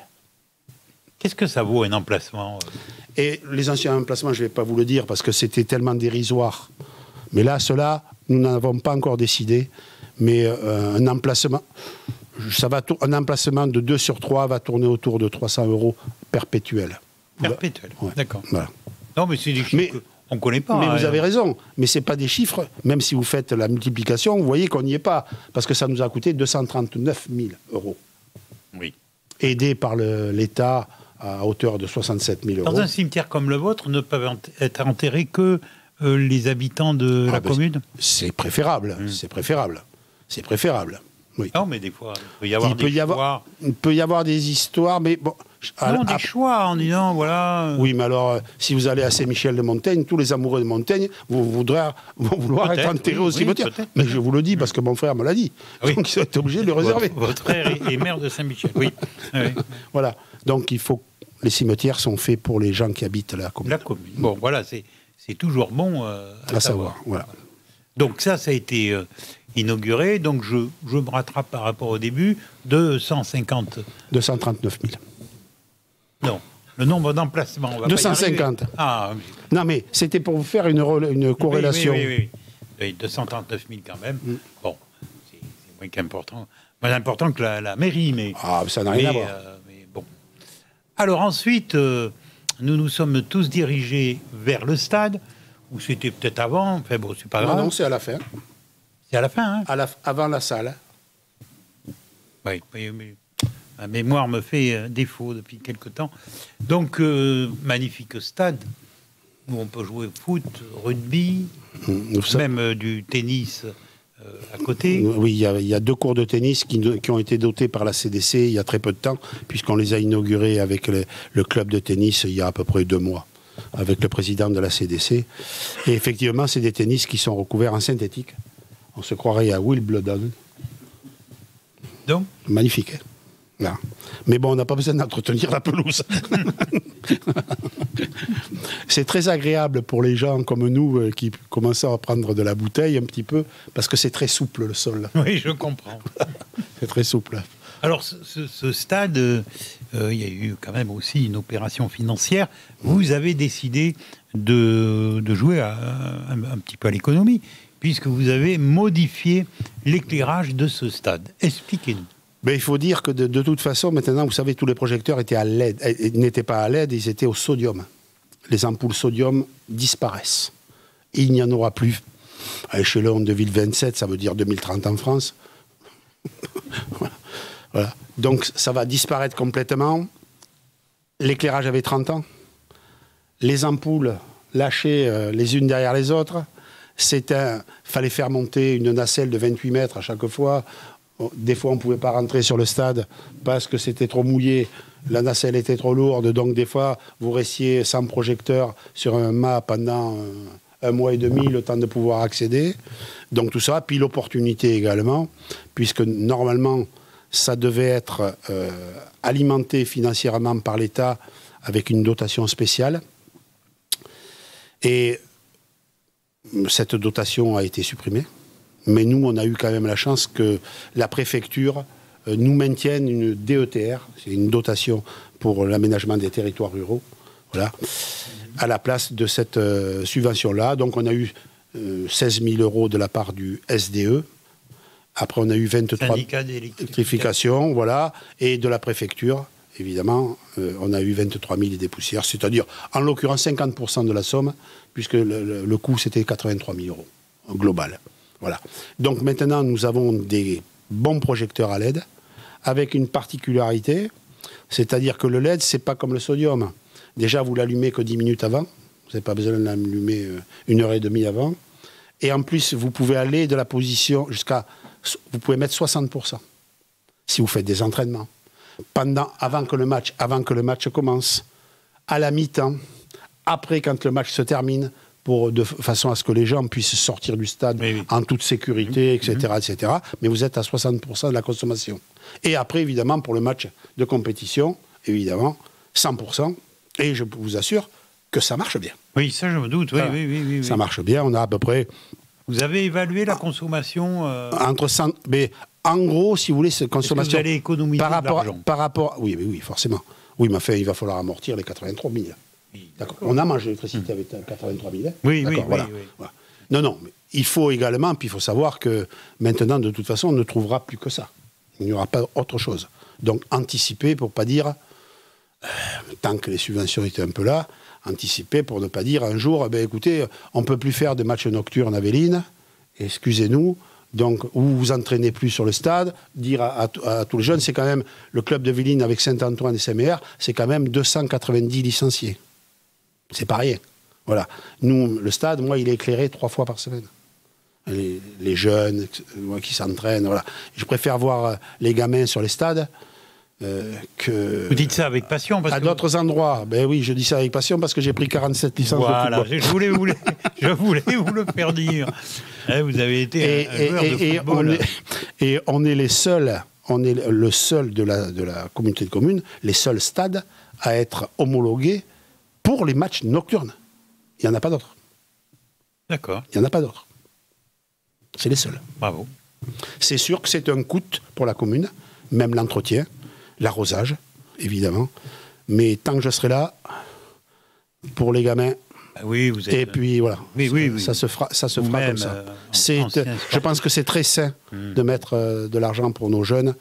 Qu'est-ce que ça vaut, un emplacement? Et les anciens emplacements, je ne vais pas vous le dire parce que c'était tellement dérisoire. Mais là, cela, nous n'avons pas encore décidé. Mais un emplacement, un emplacement de 2 sur 3 va tourner autour de 300 € perpétuel. Perpétuel, ouais. D'accord. Voilà. Non, mais c'est des chiffres qu'on ne connaît pas. Mais vous avez raison. Mais ce n'est pas des chiffres. Même si vous faites la multiplication, vous voyez qu'on n'y est pas. Parce que ça nous a coûté 239 000 €. Oui. Aidé par l'État à hauteur de 67 000 €. Dans un cimetière comme le vôtre, ne peuvent être enterrés que les habitants de la commune? C'est préférable, c'est préférable. C'est préférable. Oui. Non, mais des fois, il peut y avoir des choix. Il peut y avoir des histoires, mais bon... Non, des choix en disant, voilà... Oui, mais alors, si vous allez à Saint-Michel-de-Montaigne, tous les amoureux de Montaigne vont vouloir être enterrés au cimetière. Mais je vous le dis, parce que mon frère me l'a dit. Oui. Donc, ils sont obligés de le réserver. Votre frère est maire de Saint-Michel, oui. Voilà. Donc, les cimetières sont faits pour les gens qui habitent la commune. La commune. Bon, voilà, c'est toujours bon à savoir. Voilà. Donc ça a été inauguré. Donc je me rattrape par rapport au début, 250. 239 000. Non, le nombre d'emplacements. 250. Ah, non, mais c'était pour vous faire une corrélation. Oui, 239 000 quand même. Bon, c'est moins qu'important. Moins important que la mairie, mais... Ah, ça n'a rien à voir. Mais bon. Alors ensuite, nous nous sommes tous dirigés vers le stade, où c'était peut-être avant, enfin bon, c'est pas grave. Non, c'est à la fin. C'est à la fin, hein avant la salle. Oui, mais ma mémoire me fait défaut depuis quelque temps. Donc, magnifique stade, où on peut jouer au foot, rugby, même du tennis à côté. Oui, il y a 2 cours de tennis qui ont été dotés par la CDC il y a très peu de temps, puisqu'on les a inaugurés avec le club de tennis il y a à peu près 2 mois, avec le président de la CDC. Et effectivement, c'est des tennis qui sont recouverts en synthétique. On se croirait à Wimbledon. Donc magnifique. Hein, là. Mais bon, on n'a pas besoin d'entretenir la pelouse. C'est très agréable pour les gens comme nous qui commencent à prendre de la bouteille un petit peu, parce que c'est très souple le sol. Oui, je comprends. C'est très souple. Alors, ce stade, il y a eu quand même aussi une opération financière. Vous avez décidé de jouer un petit peu à l'économie, puisque vous avez modifié l'éclairage de ce stade. Expliquez-nous. Mais il faut dire que de toute façon, maintenant, vous savez, tous les projecteurs étaient à LED. Ils n'étaient pas à LED, ils étaient au sodium. Les ampoules sodium disparaissent. Il n'y en aura plus. À l'échelon de 2027, ça veut dire 2030 en France. Voilà. Donc ça va disparaître complètement. L'éclairage avait 30 ans. Les ampoules lâchées les unes derrière les autres. Fallait faire monter une nacelle de 28 mètres à chaque fois. Des fois, on ne pouvait pas rentrer sur le stade parce que c'était trop mouillé, la nacelle était trop lourde, donc des fois, vous restiez sans projecteur sur un mât pendant 1 mois et demi, le temps de pouvoir accéder. Donc tout ça, puis l'opportunité également, puisque normalement, ça devait être alimenté financièrement par l'État avec une dotation spéciale. Et cette dotation a été supprimée. Mais nous, on a eu quand même la chance que la préfecture nous maintienne une DETR, c'est une dotation pour l'aménagement des territoires ruraux, voilà, à la place de cette subvention-là. Donc on a eu 16 000 € de la part du SDE. Après, on a eu 23 syndicat d'électrification, voilà, et de la préfecture, évidemment, on a eu 23 000 et des poussières, c'est-à-dire, en l'occurrence, 50% de la somme, puisque le coût, c'était 83 000 € global. Voilà. Donc maintenant, nous avons des bons projecteurs à LED, avec une particularité, c'est-à-dire que le LED, c'est pas comme le sodium. Déjà, vous l'allumez que 10 minutes avant, vous n'avez pas besoin de l'allumer 1h30 avant. Et en plus, vous pouvez aller de la position jusqu'à... Vous pouvez mettre 60%, si vous faites des entraînements. Avant que le match commence, à la mi-temps, après, quand le match se termine, de façon à ce que les gens puissent sortir du stade en toute sécurité, etc., etc. Mais vous êtes à 60% de la consommation. Et après, évidemment, pour le match de compétition, évidemment, 100%. Et je vous assure que ça marche bien. Oui, ça je me doute, oui, voilà. Oui. Ça marche bien, on a à peu près... Vous avez évalué la consommation entre 100... Mais en gros, si vous voulez, cette consommation... Est-ce que vous allez économiser de l'argent par rapport... Oui, forcément. Oui, mais enfin, il va falloir amortir les 83 000. D'accord. On a mangé l'électricité avec 83 000. Oui. Voilà. Non, mais il faut également, puis il faut savoir que maintenant, de toute façon, on ne trouvera plus que ça. Il n'y aura pas autre chose. Donc, anticiper pour ne pas dire, tant que les subventions étaient un peu là, anticiper pour ne pas dire un jour, écoutez, on ne peut plus faire de matchs nocturnes à Véline, excusez-nous, donc, ou vous entraînez plus sur le stade, dire à tous les jeunes, c'est quand même, le club de Véline avec Saint-Antoine et Saint-Méer, c'est quand même 290 licenciés. C'est pas rien. Voilà. Nous, le stade, moi, il est éclairé 3 fois par semaine. Les jeunes qui s'entraînent, voilà. Je préfère voir les gamins sur les stades que... Vous dites ça avec passion parce à d'autres endroits. Ben oui, je dis ça avec passion parce que j'ai pris 47 licences de football. Je voulais vous le faire dire. Vous avez été un joueur de football. On est les seuls, on est le seul de la communauté de communes, les seuls stades à être homologués pour les matchs nocturnes. Il n'y en a pas d'autres. D'accord. Il n'y en a pas d'autres. C'est les seuls. Bravo. C'est sûr que c'est un coût pour la commune, même l'entretien, l'arrosage, évidemment. Mais tant que je serai là, pour les gamins... Oui, vous êtes... Et puis voilà, oui. ça se fera comme ça. Je pense que c'est très sain de mettre de l'argent pour nos jeunes.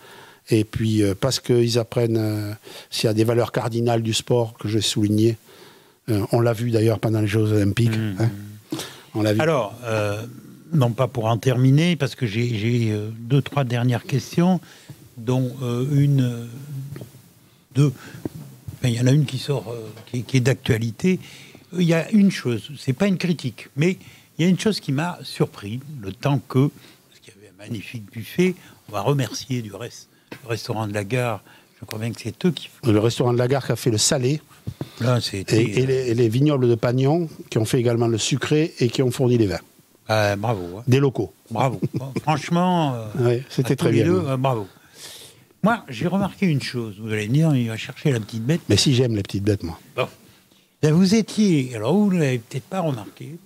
Et puis parce qu'ils apprennent, s'il y a des valeurs cardinales du sport que je vais souligner, on l'a vu d'ailleurs pendant les Jeux Olympiques. Hein, on l'a vu. Alors, non pas pour en terminer, parce que j'ai 2-3 dernières questions, dont deux. Enfin, il y en a une qui sort, qui est d'actualité. Il y a une chose, c'est pas une critique, mais il y a une chose qui m'a surpris, le temps que, parce qu'il y avait un magnifique buffet, on va remercier du reste le restaurant de la gare, je crois bien que c'est eux qui... Le restaurant de la gare qui a fait le salé, là, et les vignobles de Pagnon qui ont fait également le sucré et qui ont fourni les vins. Bravo. Hein. Des locaux. Bravo. Franchement, ouais, c'était très bien. Bravo. Moi, j'ai remarqué une chose, vous allez me dire, il va chercher la petite bête. Mais si, j'aime les petites bêtes, moi. Bon. Là, vous étiez, alors vous ne l'avez peut-être pas remarqué,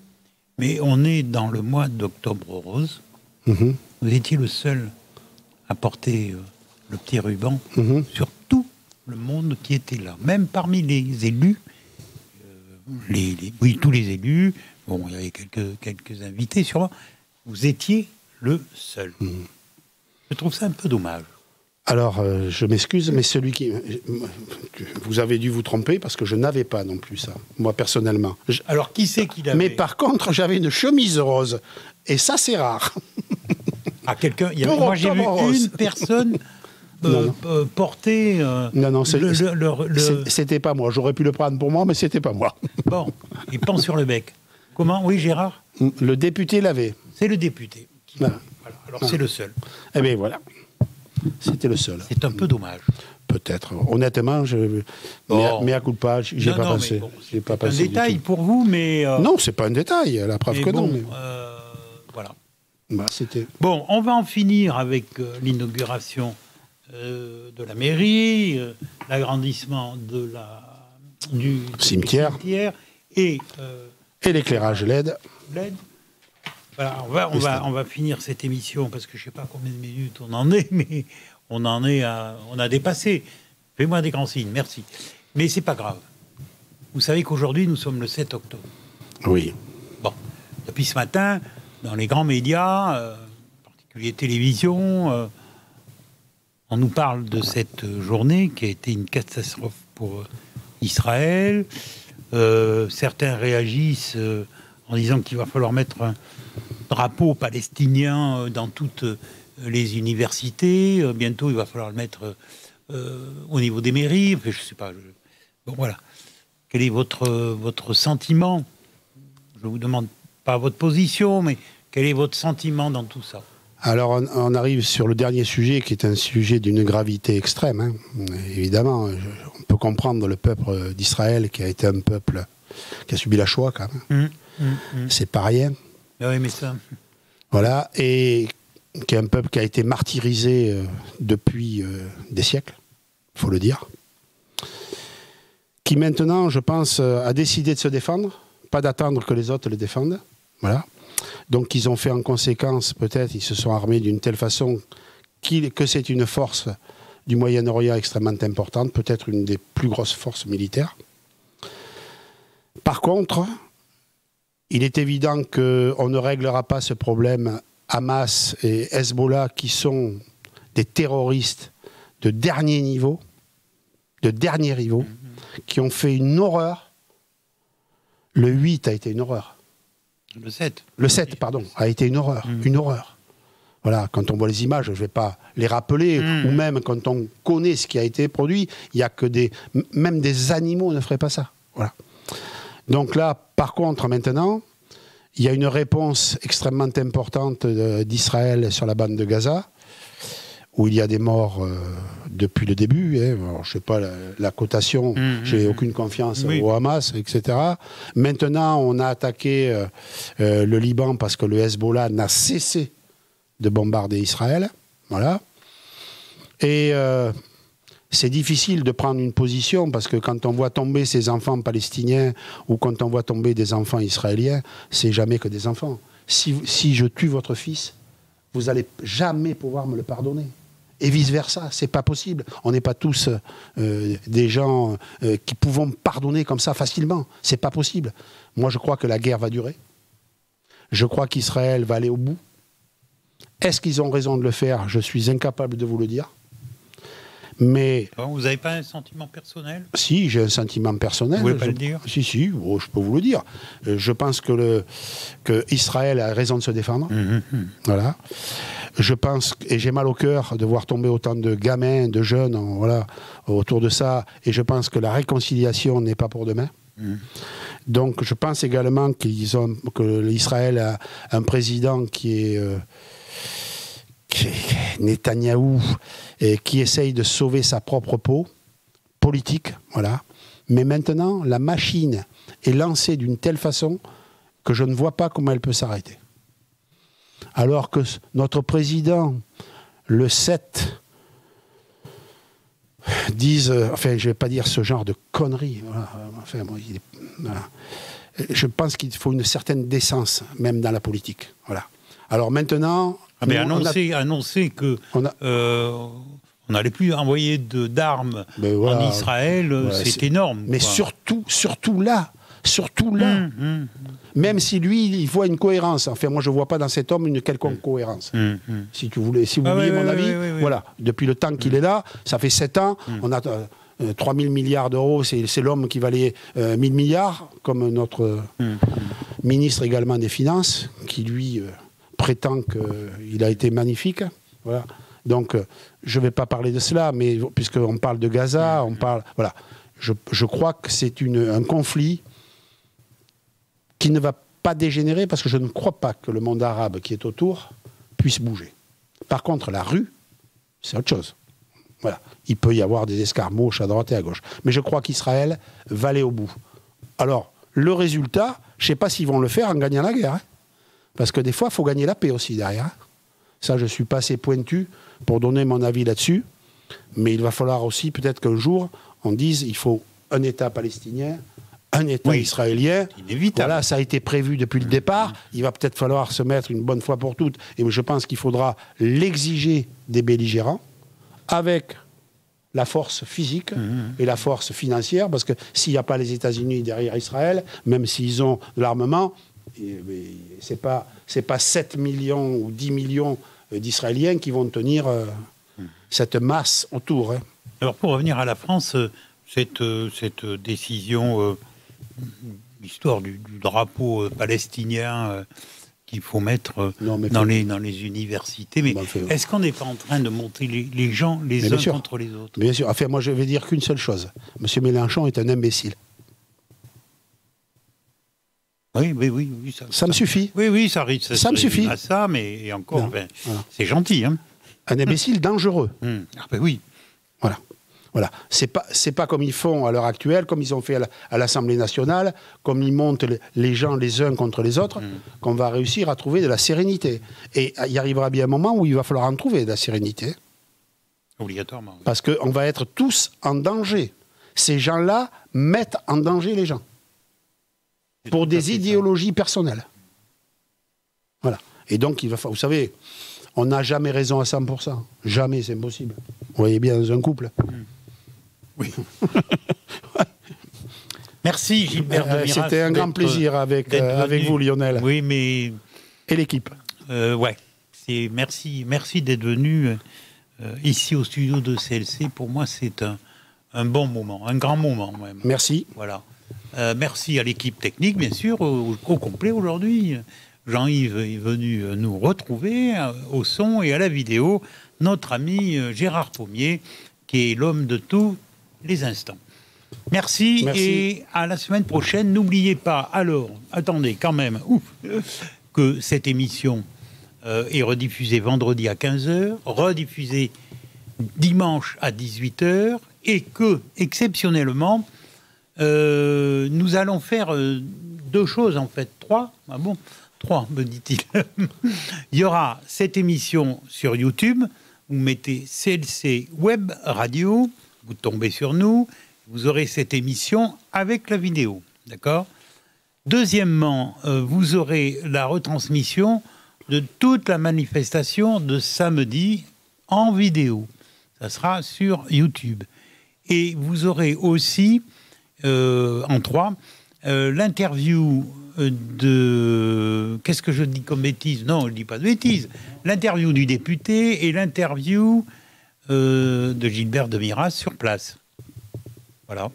mais on est dans le mois d'Octobre Rose. Vous étiez le seul à porter le petit ruban sur tout le monde qui était là. Même parmi les élus, tous les élus, bon, il y avait quelques invités sûrement, vous étiez le seul. Je trouve ça un peu dommage. Alors, je m'excuse, mais celui qui... Vous avez dû vous tromper, parce que je n'avais pas non plus ça, moi, personnellement. Alors, qui c'est qui l'avait? Mais par contre, j'avais une chemise rose. Et ça, c'est rare. Ah, quelqu'un... Moi, j'ai vu une personne porter... non, c'était pas moi. J'aurais pu le prendre pour moi, mais c'était pas moi. Bon, il pend sur le bec. Comment? Oui, Gérard? Le député l'avait. C'est le député. Voilà. Alors, c'est le seul. Eh bien, voilà. C'était le seul. C'est un peu dommage. Peut-être. Honnêtement, mais à coup de pas, j'ai pas pensé. J'ai pas pensé. Un détail pour vous, mais... Non, c'est pas un détail, la preuve que bon, non. Mais... voilà. Bah, c'était... Bon, on va en finir avec l'inauguration de la mairie, l'agrandissement du cimetière et l'éclairage LED. Voilà, on va finir cette émission parce que je ne sais pas combien de minutes on en est, mais on a dépassé. Fais-moi des grands signes, merci. Mais c'est pas grave. Vous savez qu'aujourd'hui, nous sommes le 7 octobre. Oui. Bon, depuis ce matin, dans les grands médias, en particulier télévision, on nous parle de cette journée qui a été une catastrophe pour Israël. Certains réagissent en disant qu'il va falloir mettre un drapeau palestinien dans toutes les universités. Bientôt, il va falloir le mettre au niveau des mairies. Enfin, je sais pas. Bon, voilà. Quel est votre sentiment? Je ne vous demande pas votre position, mais quel est votre sentiment dans tout ça? Alors, on arrive sur le dernier sujet, qui est un sujet d'une gravité extrême. Hein. Évidemment, on peut comprendre le peuple d'Israël, qui a été un peuple qui a subi la Shoah, quand même. C'est pas rien. Oui, mais ça... Voilà, et qui est un peuple qui a été martyrisé depuis des siècles, il faut le dire. Qui maintenant, je pense, a décidé de se défendre, pas d'attendre que les autres le défendent. Voilà. Donc ils ont fait en conséquence, peut-être, ils se sont armés d'une telle façon que c'est une force du Moyen-Orient extrêmement importante, peut-être une des plus grosses forces militaires. Par contre, il est évident qu'on ne réglera pas ce problème Hamas et Hezbollah, qui sont des terroristes de dernier niveau, qui ont fait une horreur. Le 8 a été une horreur. Le 7. Le 7, pardon, a été une horreur. Une horreur. Voilà, quand on voit les images, je ne vais pas les rappeler, ou même quand on connaît ce qui a été produit, il y a que même des animaux ne feraient pas ça. Voilà. Donc là, par contre, maintenant, il y a une réponse extrêmement importante d'Israël sur la bande de Gaza, où il y a des morts depuis le début. Hein. Alors, je ne sais pas la cotation, j'ai aucune confiance au Hamas, etc. Maintenant, on a attaqué le Liban parce que le Hezbollah n'a cessé de bombarder Israël. Voilà. Et c'est difficile de prendre une position parce que quand on voit tomber ces enfants palestiniens ou quand on voit tomber des enfants israéliens, c'est jamais que des enfants. Si je tue votre fils, vous n'allez jamais pouvoir me le pardonner. Et vice-versa, c'est pas possible. On n'est pas tous des gens qui pouvons pardonner comme ça facilement. C'est pas possible. Moi, je crois que la guerre va durer. Je crois qu'Israël va aller au bout. Est-ce qu'ils ont raison de le faire? Je suis incapable de vous le dire. Mais... Vous n'avez pas un sentiment personnel? Si, j'ai un sentiment personnel. Vous ne pouvez pas le dire? Si, oh, je peux vous le dire. Je pense que Israël a raison de se défendre. Voilà. Je pense, et j'ai mal au cœur de voir tomber autant de gamins, de jeunes, voilà, autour de ça. Et je pense que la réconciliation n'est pas pour demain. Donc, je pense également que l'Israël a un président qui est Netanyahou, et qui essaye de sauver sa propre peau politique, voilà. Mais maintenant, la machine est lancée d'une telle façon que je ne vois pas comment elle peut s'arrêter. Alors que notre président, le 7, dise, enfin, je ne vais pas dire ce genre de conneries, voilà. Enfin, bon, voilà. Je pense qu'il faut une certaine décence, même dans la politique, voilà. Alors maintenant... mais annoncer que on n'allait plus envoyer d'armes voilà, en Israël, voilà, c'est énorme. Mais surtout là, même si lui, il voit une cohérence. Enfin, moi, je ne vois pas dans cet homme une quelconque cohérence. Si vous voulez mon avis, voilà. Depuis le temps qu'il est là, ça fait 7 ans, on a 3 000 milliards d'euros, c'est l'homme qui valait 1 000 milliards, comme notre ministre également des Finances, qui lui... prétend qu'il a été magnifique. Voilà. Donc, je ne vais pas parler de cela, mais puisqu'on parle de Gaza, on parle... Voilà. Je crois que c'est un conflit qui ne va pas dégénérer, parce que je ne crois pas que le monde arabe qui est autour puisse bouger. Par contre, la rue, c'est autre chose. Voilà. Il peut y avoir des escarmouches à droite et à gauche. Mais je crois qu'Israël va aller au bout. Alors, le résultat, je ne sais pas s'ils vont le faire en gagnant la guerre, hein. Parce que des fois, il faut gagner la paix aussi derrière. Ça, je ne suis pas assez pointu pour donner mon avis là-dessus. Mais il va falloir aussi, peut-être qu'un jour, on dise il faut un État palestinien, un État israélien. Inévitable. Voilà, ça a été prévu depuis le départ. Il va peut-être falloir se mettre une bonne fois pour toutes. Et je pense qu'il faudra l'exiger des belligérants, avec la force physique et la force financière. Parce que s'il n'y a pas les États-Unis derrière Israël, même s'ils ont de l'armement... c'est pas 7 millions ou 10 millions d'Israéliens qui vont tenir cette masse autour. Hein. Alors, pour revenir à la France, cette décision, l'histoire du drapeau palestinien qu'il faut mettre dans les universités, mais est-ce qu'on n'est pas en train de monter les gens les uns contre les autres? Bien sûr. Enfin, moi, je vais dire qu'une seule chose. M. Mélenchon est un imbécile. Oui, ça me suffit. Oui, ça me suffit. À ça, mais encore, voilà. C'est gentil. Hein. Un imbécile dangereux. Oui. Voilà. C'est pas comme ils font à l'heure actuelle, comme ils ont fait à l'Assemblée nationale, comme ils montent les gens les uns contre les autres, qu'on va réussir à trouver de la sérénité. Et il arrivera bien un moment où il va falloir en trouver de la sérénité. Obligatoirement. Oui. Parce qu'on va être tous en danger. Ces gens-là mettent en danger les gens. Pour des idéologies personnelles. Voilà. Et donc, vous savez, on n'a jamais raison à 100%. Jamais, c'est impossible. Vous voyez bien dans un couple. Oui. Merci Gilbert de Mirasse. C'était un grand plaisir avec vous, Lionel. Oui, mais... Et l'équipe. Merci d'être venu ici au studio de CLC. Pour moi, c'est un bon moment, un grand moment même. Merci. Voilà. Merci à l'équipe technique, bien sûr, au complet aujourd'hui. Jean-Yves est venu nous retrouver au son et à la vidéo. Notre ami Gérard Pommier, qui est l'homme de tous les instants. Merci. Et à la semaine prochaine. N'oubliez pas, alors, attendez quand même, que cette émission est rediffusée vendredi à 15h, rediffusée dimanche à 18h, et que, exceptionnellement, nous allons faire 2 choses, en fait. 3. Ah bon, 3, me dit-il. Il y aura cette émission sur YouTube. Vous mettez CLC Web Radio, vous tombez sur nous, vous aurez cette émission avec la vidéo. D'accord ? Deuxièmement, vous aurez la retransmission de toute la manifestation de samedi en vidéo. Ça sera sur YouTube. Et vous aurez aussi, en 3, l'interview de... Qu'est-ce que je dis comme bêtise? Non, je ne dis pas de bêtises. L'interview du député et l'interview de Gilbert de Miras sur place. Voilà.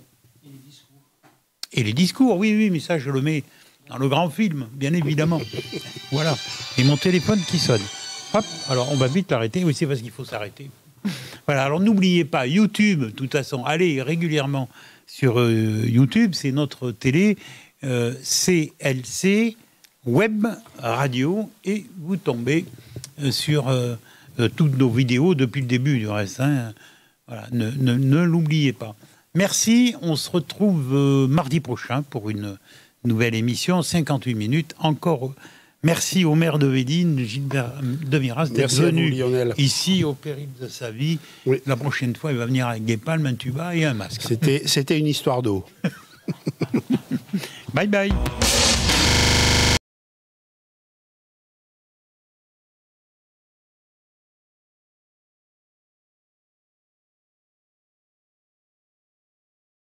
Et les discours, oui, mais ça, je le mets dans le grand film, bien évidemment. Voilà. Et mon téléphone qui sonne. Hop, alors on va vite l'arrêter. Oui, c'est parce qu'il faut s'arrêter. Voilà, alors n'oubliez pas, YouTube, de toute façon, allez régulièrement sur YouTube, c'est notre télé, CLC Web Radio, et vous tombez sur toutes nos vidéos depuis le début du reste. Hein. Voilà, ne l'oubliez pas. Merci, on se retrouve mardi prochain pour une nouvelle émission, 58 minutes, encore. Merci au maire de Védine, Gilbert de Miras, d'être venu ici au péril de sa vie. Oui. La prochaine fois, il va venir avec des palmes, un tuba et un masque. C'était une histoire d'eau. Bye bye.